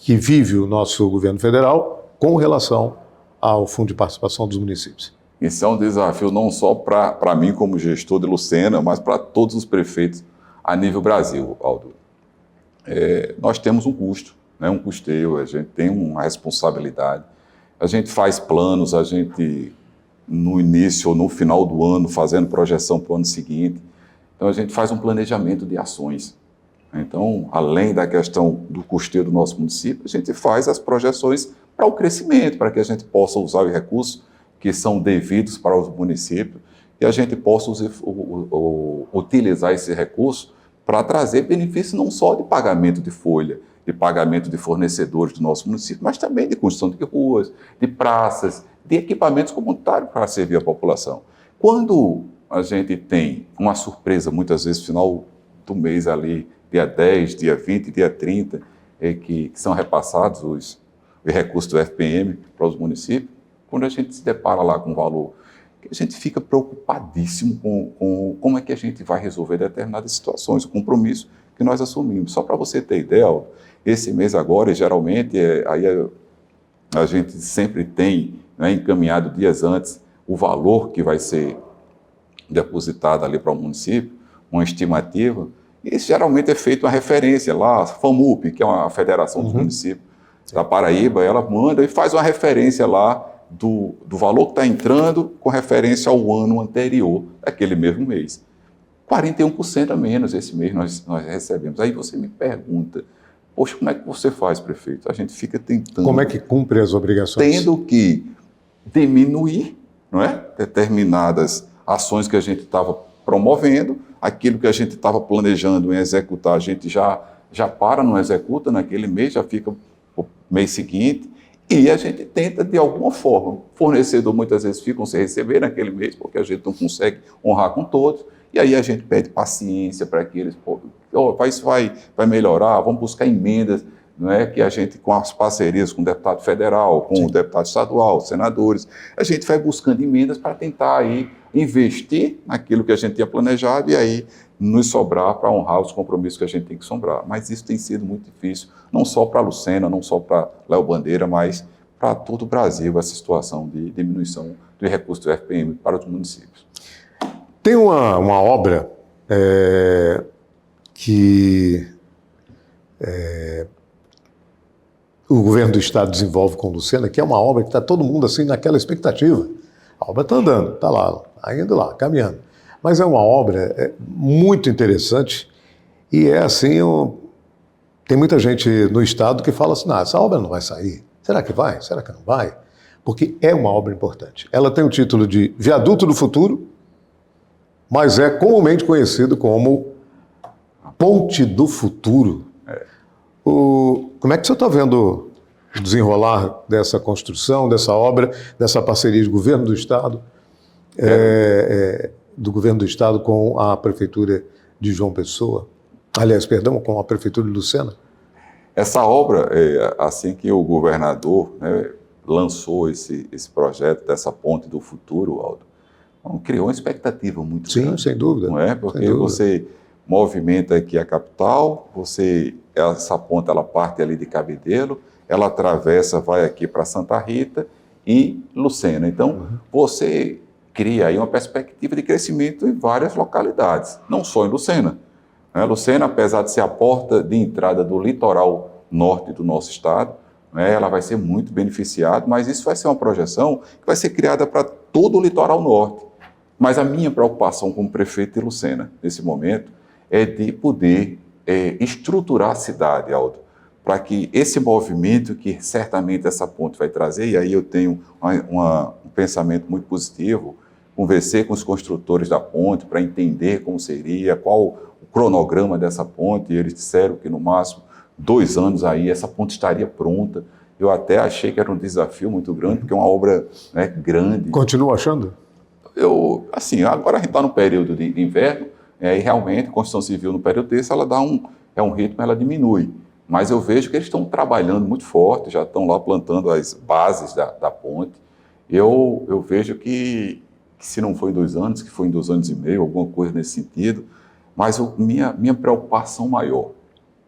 vive o nosso governo federal com relação ao Fundo de Participação dos Municípios?
Isso é um desafio não só para mim como gestor de Lucena, mas para todos os prefeitos a nível Brasil, Aldo. Nós temos um custo, né, um custeio, a gente tem uma responsabilidade. A gente faz planos, a gente no início ou no final do ano fazendo projeção para o ano seguinte. Então a gente faz um planejamento de ações. Então, além da questão do custeio do nosso município, a gente faz as projeções para o crescimento, para que a gente possa usar os recursos que são devidos para os municípios e a gente possa utilizar esse recurso para trazer benefícios não só de pagamento de folha, de pagamento de fornecedores do nosso município, mas também de construção de ruas, de praças, de equipamentos comunitários para servir a população. Quando a gente tem uma surpresa, muitas vezes, no final do mês ali, dia 10, dia 20, dia 30, que são repassados os recursos do FPM para os municípios, quando a gente se depara lá com um valor, a gente fica preocupadíssimo com como é que a gente vai resolver determinadas situações, o compromisso que nós assumimos. Só para você ter ideia, esse mês agora, geralmente, a gente sempre tem, né, encaminhado dias antes o valor que vai ser depositado ali para o município, uma estimativa, e isso geralmente é feito uma referência lá, a FAMUP, que é uma federação dos municípios da Paraíba, ela manda e faz uma referência lá do valor que está entrando com referência ao ano anterior, daquele mesmo mês. 41% a menos esse mês nós recebemos. Aí você me pergunta, poxa, como é que você faz, prefeito? A gente fica tentando...
Como é que cumpre as obrigações?
Tendo que diminuir, não é? Determinadas ações que a gente estava promovendo, aquilo que a gente estava planejando em executar, a gente já para, não executa naquele mês, já fica o mês seguinte, e a gente tenta, de alguma forma, o fornecedor muitas vezes fica sem receber naquele mês, porque a gente não consegue honrar com todos, e aí a gente pede paciência para que eles, isso vai melhorar, vamos buscar emendas, não é? Que a gente, com as parcerias com o deputado federal, com o deputado estadual, senadores, a gente vai buscando emendas para tentar aí investir naquilo que a gente tinha planejado e aí nos sobrar para honrar os compromissos que a gente tem que sobrar. Mas isso tem sido muito difícil, não só para a Lucena, não só para Léo Bandeira, mas para todo o Brasil, essa situação de diminuição do recurso do FPM para os municípios.
Tem uma obra que o governo do estado desenvolve com Lucena, que é uma obra que está todo mundo assim naquela expectativa. A obra está andando, está lá, indo lá, caminhando. Mas é uma obra muito interessante e é assim, tem muita gente no estado que fala assim, essa obra não vai sair. Será que vai? Será que não vai? Porque é uma obra importante. Ela tem o título de Viaduto do Futuro, mas é comumente conhecido como Ponte do Futuro. Como é que você está vendo o desenrolar dessa construção, dessa obra, dessa parceria de governo do Estado, do governo do Estado com a Prefeitura de João Pessoa? Aliás, perdão, com a Prefeitura de Lucena?
Essa obra, assim que o governador, né, lançou esse projeto dessa Ponte do Futuro, Aldo, criou uma expectativa muito grande.
Sim, sem dúvida.
Não é? Porque você movimenta aqui a capital, essa ponte ela parte ali de Cabedelo, ela atravessa, vai aqui para Santa Rita e Lucena. Então, você cria aí uma perspectiva de crescimento em várias localidades, não só em Lucena. Lucena, apesar de ser a porta de entrada do litoral norte do nosso estado, ela vai ser muito beneficiada, mas isso vai ser uma projeção que vai ser criada para todo o litoral norte. Mas a minha preocupação como prefeito de Lucena, nesse momento, é de poder estruturar a cidade, Aldo, para que esse movimento que certamente essa ponte vai trazer, e aí eu tenho um pensamento muito positivo, conversei com os construtores da ponte para entender como seria, qual o cronograma dessa ponte, e eles disseram que no máximo 2 anos aí essa ponte estaria pronta. Eu até achei que era um desafio muito grande, porque é uma obra, né, grande.
Continua achando?
Agora a gente está no período de inverno, e realmente a construção civil no período desse, ela dá um ritmo, ela diminui. Mas eu vejo que eles estão trabalhando muito forte, já estão lá plantando as bases da ponte. Eu vejo que se não foi em 2 anos, que foi em 2 anos e meio, alguma coisa nesse sentido, mas minha preocupação maior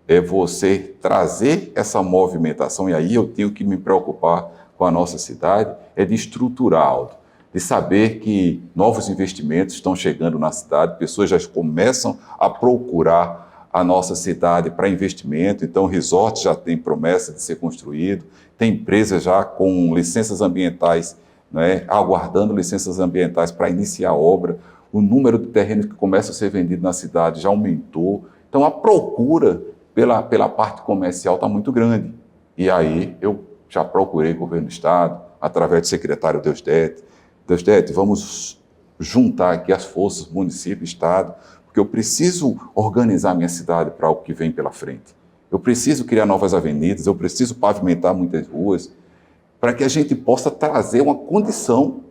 é você trazer essa movimentação, e aí eu tenho que me preocupar com a nossa cidade, é de estruturar, Aldo, de saber que novos investimentos estão chegando na cidade, pessoas já começam a procurar a nossa cidade para investimento, então o resort já tem promessa de ser construído, tem empresas já com licenças ambientais, né, aguardando licenças ambientais para iniciar a obra, o número de terrenos que começa a ser vendido na cidade já aumentou, então a procura pela parte comercial está muito grande. E aí eu já procurei o governo do Estado, através do secretário Deusdete, vamos juntar aqui as forças, município, Estado, porque eu preciso organizar minha cidade para o que vem pela frente. Eu preciso criar novas avenidas, eu preciso pavimentar muitas ruas, para que a gente possa trazer uma condição,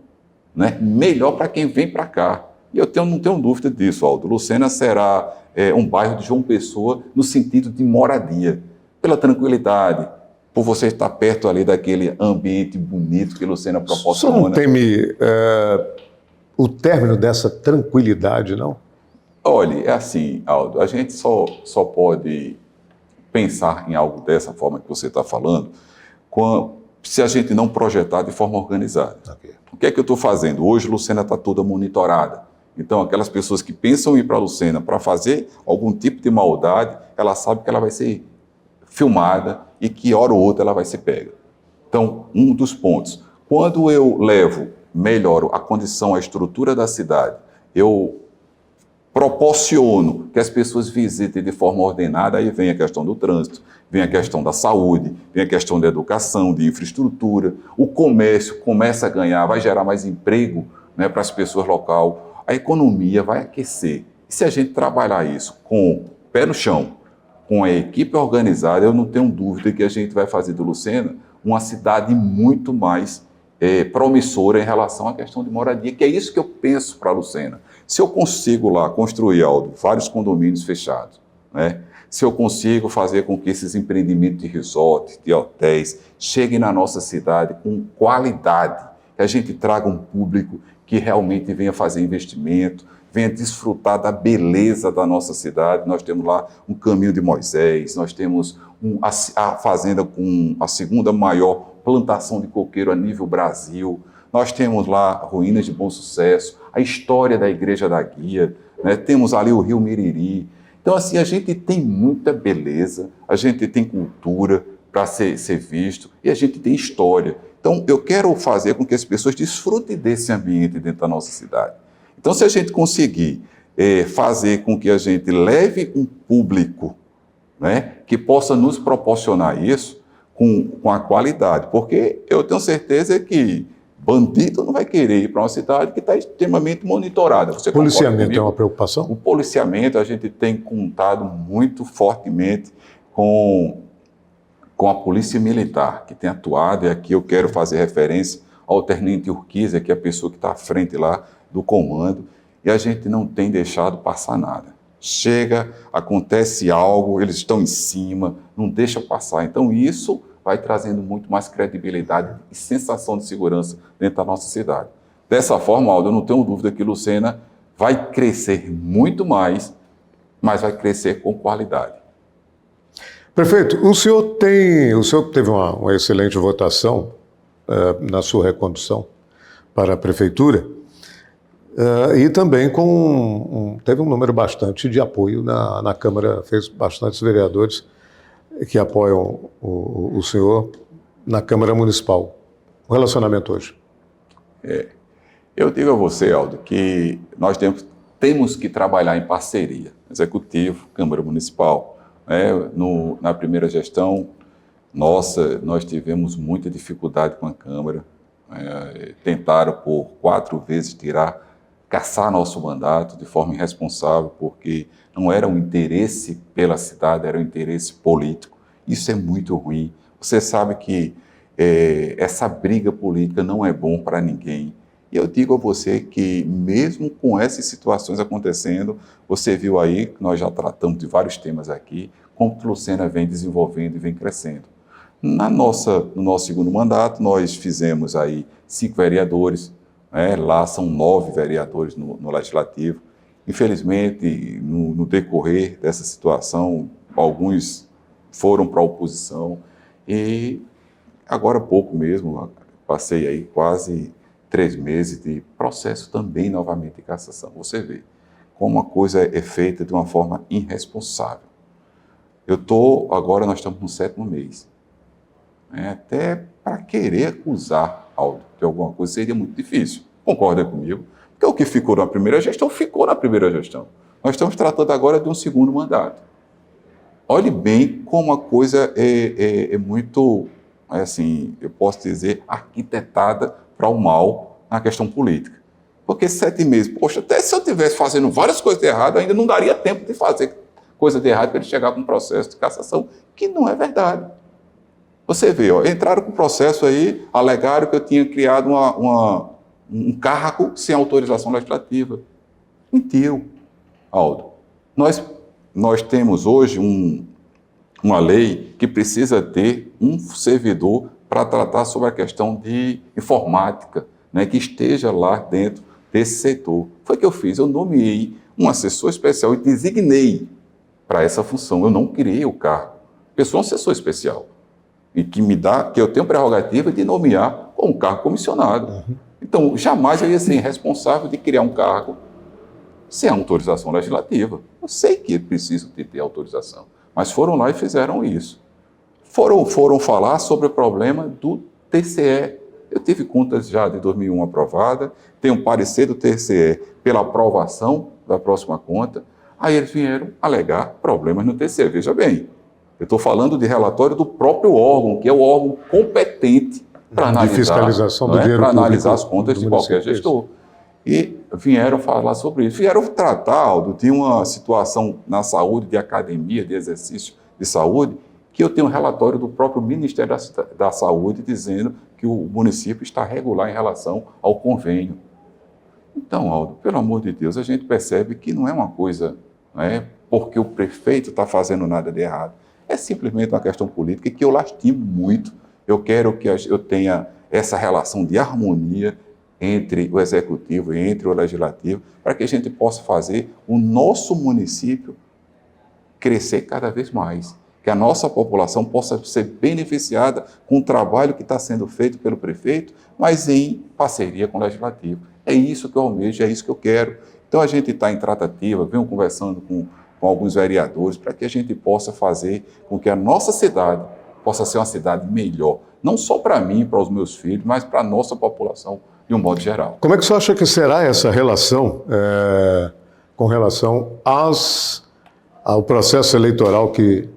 né, melhor para quem vem para cá. E eu não tenho dúvida disso, Aldo. Lucena será um bairro de João Pessoa no sentido de moradia, pela tranquilidade, por você estar perto ali daquele ambiente bonito que Lucena proporciona.
Só não teme o término dessa tranquilidade, não?
Olha, é assim, Aldo, a gente só pode pensar em algo dessa forma que você está falando se a gente não projetar de forma organizada. Okay. O que é que eu estou fazendo? Hoje Lucena está toda monitorada. Então, aquelas pessoas que pensam em ir para Lucena para fazer algum tipo de maldade, ela sabe que ela vai ser filmada e que hora ou outra ela vai ser pega. Então, um dos pontos, quando eu melhoro a condição, a estrutura da cidade, eu proporciono que as pessoas visitem de forma ordenada, aí vem a questão do trânsito, vem a questão da saúde, vem a questão da educação, de infraestrutura, o comércio começa a ganhar, vai gerar mais emprego, né, para as pessoas locais, a economia vai aquecer. E se a gente trabalhar isso com o pé no chão, com a equipe organizada, eu não tenho dúvida que a gente vai fazer do Lucena uma cidade muito mais promissora em relação à questão de moradia, que é isso que eu penso para Lucena. Se eu consigo lá construir, Aldo, vários condomínios fechados, né? Se eu consigo fazer com que esses empreendimentos de resort, de hotéis, cheguem na nossa cidade com qualidade, que a gente traga um público que realmente venha fazer investimento, venha desfrutar da beleza da nossa cidade. Nós temos lá um Caminho de Moisés, nós temos a fazenda com a 2ª maior plantação de coqueiro a nível Brasil, nós temos lá ruínas de Bom Sucesso, a história da Igreja da Guia, né? Temos ali o Rio Miriri. Então, assim, a gente tem muita beleza, a gente tem cultura para ser visto e a gente tem história. Então, eu quero fazer com que as pessoas desfrutem desse ambiente dentro da nossa cidade. Então, se a gente conseguir fazer com que a gente leve um público, né, que possa nos proporcionar isso com a qualidade, porque eu tenho certeza que Bandido não vai querer ir para uma cidade que está extremamente monitorada. Você
policiamento é uma preocupação?
O policiamento, a gente tem contado muito fortemente com a Polícia Militar, que tem atuado, e aqui eu quero fazer referência ao Tenente Urquiza, que é a pessoa que está à frente lá do comando, e a gente não tem deixado passar nada. Chega, acontece algo, eles estão em cima, não deixa passar. Então isso vai trazendo muito mais credibilidade e sensação de segurança dentro da nossa cidade. Dessa forma, Aldo, eu não tenho dúvida que Lucena vai crescer muito mais, mas vai crescer com qualidade.
Prefeito, o senhor teve uma excelente votação na sua recondução para a prefeitura e também teve um número bastante de apoio na Câmara, fez bastantes vereadores que apoiam o senhor na Câmara Municipal. O relacionamento hoje?
Eu digo a você, Aldo, que nós temos que trabalhar em parceria, Executivo, Câmara Municipal. Na primeira gestão, nós tivemos muita dificuldade com a Câmara. Tentaram por 4 vezes caçar nosso mandato de forma irresponsável, porque não era um interesse pela cidade, era um interesse político. Isso é muito ruim. Você sabe que essa briga política não é bom para ninguém. E eu digo a você que, mesmo com essas situações acontecendo, você viu aí que nós já tratamos de vários temas aqui, como que Lucena vem desenvolvendo e vem crescendo. No nosso segundo mandato, nós fizemos aí 5 vereadores, lá são 9 vereadores no Legislativo. Infelizmente, no decorrer dessa situação, alguns foram para a oposição e agora há pouco mesmo, passei aí quase 3 meses de processo também novamente de cassação. Você vê como a coisa é feita de uma forma irresponsável. Agora nós estamos no 7º mês. Até para querer acusar Aldo de alguma coisa seria muito difícil. Concorda comigo? Porque o que ficou na primeira gestão, ficou na primeira gestão. Nós estamos tratando agora de um segundo mandato. Olhe bem como a coisa é muito, assim, eu posso dizer, arquitetada para o mal na questão política. Porque 7 meses, poxa, até se eu estivesse fazendo várias coisas de errado, ainda não daria tempo de fazer coisa de errado para ele chegar com um processo de cassação, que não é verdade. Você vê, entraram com o processo aí, alegaram que eu tinha criado um cargo sem autorização legislativa. Mentiu, Aldo. Nós temos hoje uma lei que precisa ter um servidor para tratar sobre a questão de informática, que esteja lá dentro desse setor. Foi o que eu fiz, eu nomeei um assessor especial e designei para essa função. Eu não criei o cargo. Eu sou um assessor especial e que eu tenho prerrogativa de nomear como cargo comissionado. Então, jamais eu ia ser responsável de criar um cargo sem autorização legislativa. Eu sei que preciso ter autorização, mas foram lá e fizeram isso. Foram falar sobre o problema do TCE. Eu tive contas já de 2001 aprovada, tenho um parecer do TCE pela aprovação da próxima conta, aí eles vieram alegar problemas no TCE. Veja bem, eu estou falando de relatório do próprio órgão, que é o órgão competente para analisar,
fiscalização do dinheiro
para analisar
público
as contas de qualquer gestor. E vieram falar sobre isso. Vieram tratar, Aldo, de uma situação na saúde, de academia, de exercício de saúde, que eu tenho um relatório do próprio Ministério da Saúde dizendo que o município está regular em relação ao convênio. Então, Aldo, pelo amor de Deus, a gente percebe que não é uma coisa, porque o prefeito está fazendo nada de errado. É simplesmente uma questão política que eu lastimo muito. Eu quero que eu tenha essa relação de harmonia entre o Executivo e entre o Legislativo, para que a gente possa fazer o nosso município crescer cada vez mais, que a nossa população possa ser beneficiada com o trabalho que está sendo feito pelo prefeito, mas em parceria com o Legislativo. É isso que eu almejo, é isso que eu quero. Então a gente está em tratativa, venho conversando com alguns vereadores, para que a gente possa fazer com que a nossa cidade possa ser uma cidade melhor, não só para mim, para os meus filhos, mas para a nossa população de um modo geral.
Como é que você acha que será essa relação com relação ao processo eleitoral que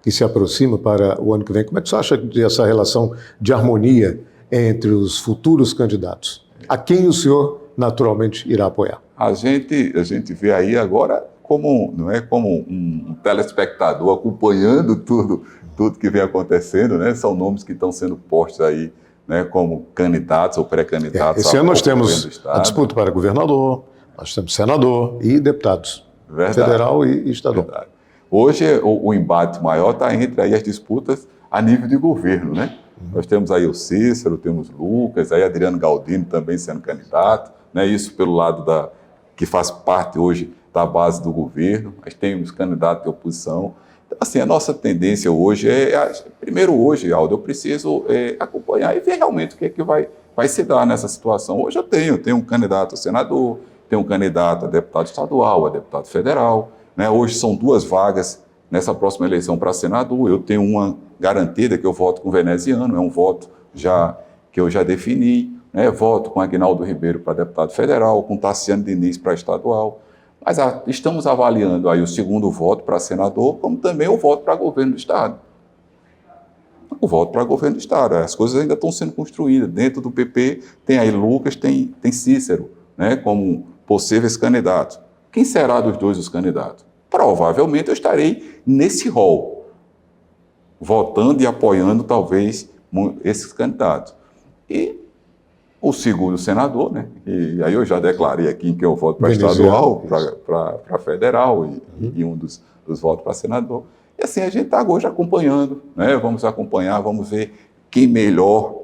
se aproxima para o ano que vem? Como é que você acha essa relação de harmonia entre os futuros candidatos? A quem o senhor naturalmente irá apoiar?
A gente vê aí agora como um telespectador acompanhando tudo que vem acontecendo, né? São nomes que estão sendo postos aí, né, como candidatos ou pré-candidatos.
Esse ano nós temos a disputa para governador, nós temos senador e deputados, federal e estadual.
Verdade. Hoje o embate maior está entre aí as disputas a nível de governo, né? Nós temos aí o Cícero, temos Lucas, aí Adriano Galdino também sendo candidato, né? Isso pelo lado que faz parte hoje da base do governo, mas tem os candidatos de oposição. Então, assim, a nossa tendência hoje primeiro hoje, Aldo, eu preciso acompanhar e ver realmente o que é que vai se dar nessa situação. Hoje eu tenho um candidato a senador, tenho um candidato a deputado estadual, a deputado federal, né? Hoje são 2 vagas nessa próxima eleição para senador. Eu tenho uma garantida que eu voto com o veneziano, é um voto que eu já defini, né? Voto com Aguinaldo Ribeiro para deputado federal, com Tassiano Diniz para estadual. Mas estamos avaliando aí o segundo voto para senador, como também o voto para governo do Estado. O voto para governo do Estado. As coisas ainda estão sendo construídas. Dentro do PP tem aí Lucas, tem Cícero, né, como possíveis candidatos. Quem será dos 2 os candidatos? Provavelmente eu estarei nesse rol, votando e apoiando talvez esses candidatos. E o segundo senador, né? E aí eu já declarei aqui em que eu voto para estadual, para federal e um dos votos para senador. E assim a gente está hoje acompanhando, né? Vamos acompanhar, vamos ver quem melhor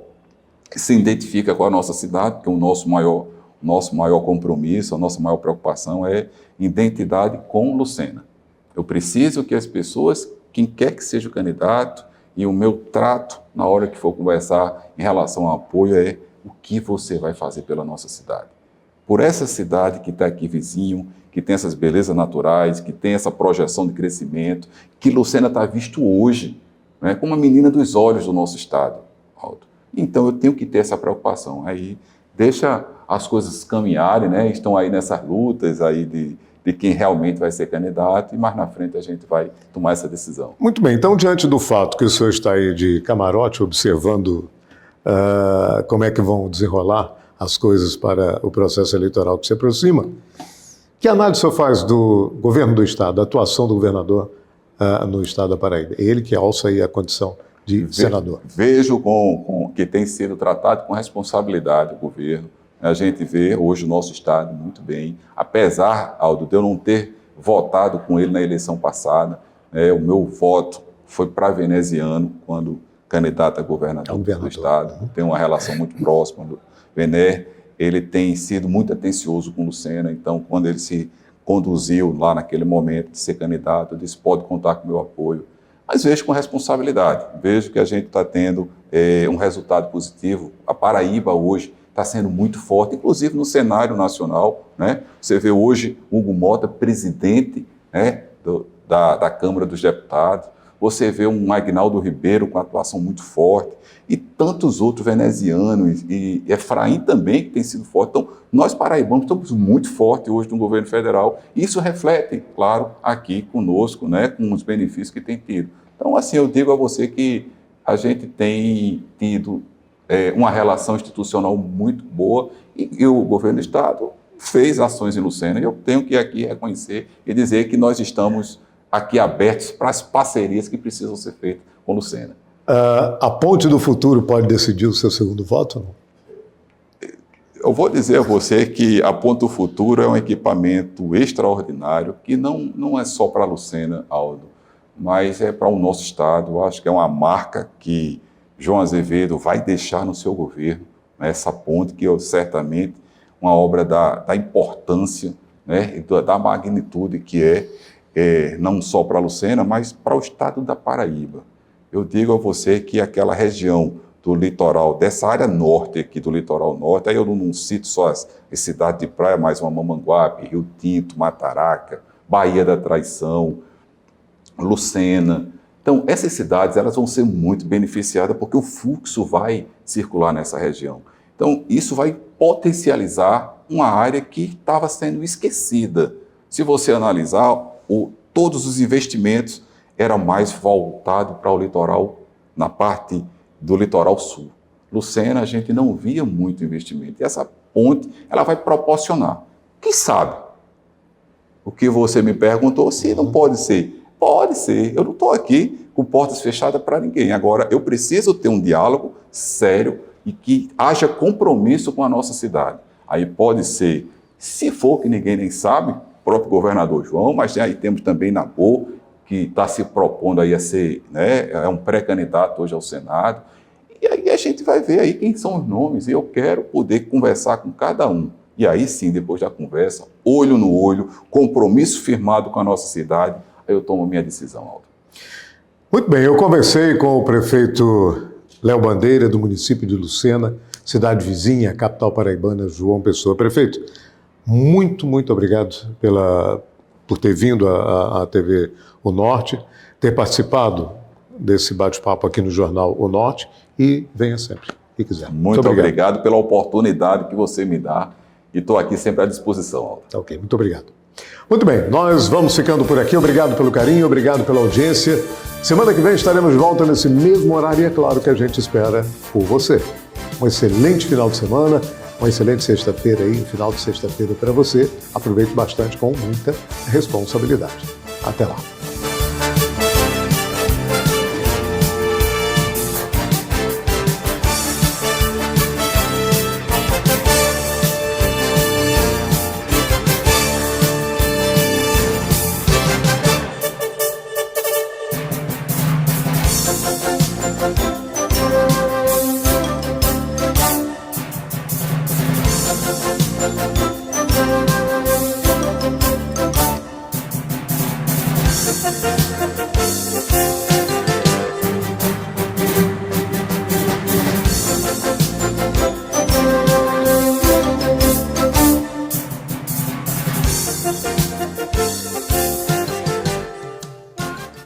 se identifica com a nossa cidade, porque o nosso maior compromisso, a nossa maior preocupação é identidade com Lucena. Eu preciso que as pessoas, quem quer que seja o candidato, e o meu trato na hora que for conversar em relação ao apoio é o que você vai fazer pela nossa cidade. Por essa cidade que está aqui vizinho, que tem essas belezas naturais, que tem essa projeção de crescimento, que Lucena está visto hoje, né, como a menina dos olhos do nosso estado, Aldo. Então eu tenho que ter essa preocupação. Aí deixa as coisas caminharem, né? Estão aí nessas lutas aí de quem realmente vai ser candidato e mais na frente a gente vai tomar essa decisão.
Muito bem, então diante do fato que o senhor está aí de camarote observando como é que vão desenrolar as coisas para o processo eleitoral que se aproxima, que análise o senhor faz do governo do Estado, da atuação do governador no Estado da Paraíba? Ele que alça aí a condição de senador.
Vejo que tem sido tratado com responsabilidade o governo. A gente vê hoje o nosso Estado muito bem, apesar, Aldo, de eu não ter votado com ele na eleição passada, o meu voto foi para veneziano, quando candidato a governador do Estado, tem uma relação muito próxima. O Vené, ele tem sido muito atencioso com Lucena, então quando ele se conduziu lá naquele momento de ser candidato, eu disse, pode contar com o meu apoio. Mas vejo com responsabilidade, vejo que a gente está tendo um resultado positivo. A Paraíba hoje está sendo muito forte, inclusive no cenário nacional, né? Você vê hoje Hugo Mota, presidente, né, da Câmara dos Deputados, você vê um Aguinaldo Ribeiro com atuação muito forte, e tantos outros venezianos, e Efraim também, que tem sido forte. Então, nós paraibanos estamos muito fortes hoje no governo federal, e isso reflete, claro, aqui conosco, né, com os benefícios que tem tido. Então, assim, eu digo a você que a gente tem tido uma relação institucional muito boa, e o governo do Estado fez ações em Lucena, e eu tenho que aqui reconhecer e dizer que nós estamos aqui abertos para as parcerias que precisam ser feitas com Lucena.
A Ponte do Futuro pode decidir o seu segundo voto ou não?
Eu vou dizer a você que a Ponte do Futuro é um equipamento extraordinário, que não é só para Lucena, Aldo, mas é para o nosso estado. Eu acho que é uma marca que João Azevedo vai deixar no seu governo, né, essa ponte que certamente uma obra da importância, né, da magnitude que não só para Lucena, mas para o estado da Paraíba. Eu digo a você que aquela região do litoral, dessa área norte aqui do litoral norte, aí eu não cito só as cidades de praia, mas uma Mamanguape, Rio Tinto, Mataraca, Baía da Traição, Lucena. Então, essas cidades elas vão ser muito beneficiadas porque o fluxo vai circular nessa região. Então, isso vai potencializar uma área que estava sendo esquecida. Se você analisar, todos os investimentos eram mais voltados para o litoral, na parte do litoral sul. Lucena, a gente não via muito investimento. E essa ponte, ela vai proporcionar. Quem sabe? O que você me perguntou, se não pode ser. Pode ser. Eu não estou aqui com portas fechadas para ninguém. Agora, eu preciso ter um diálogo sério e que haja compromisso com a nossa cidade. Aí pode ser, se for que ninguém nem sabe, o próprio governador João, mas aí temos também Nabor, que está se propondo aí a ser, né, é um pré-candidato hoje ao Senado. E aí a gente vai ver aí quem são os nomes, e eu quero poder conversar com cada um. E aí sim, depois da conversa, olho no olho, compromisso firmado com a nossa cidade, aí eu tomo minha decisão, Aldo.
Muito bem, eu conversei com o prefeito Léo Bandeira, do município de Lucena, cidade vizinha, capital paraibana, João Pessoa. Prefeito, muito obrigado por ter vindo à TV O Norte, ter participado desse bate-papo aqui no Jornal O Norte, e venha sempre, se quiser.
Muito obrigado pela oportunidade que você me dá, e estou aqui sempre à disposição, Aldo.
Ok, muito obrigado. Muito bem, nós vamos ficando por aqui. Obrigado pelo carinho, obrigado pela audiência. Semana que vem estaremos de volta nesse mesmo horário e é claro que a gente espera por você. Um excelente final de semana, uma excelente sexta-feira aí, um final de sexta-feira para você. Aproveite bastante com muita responsabilidade. Até lá.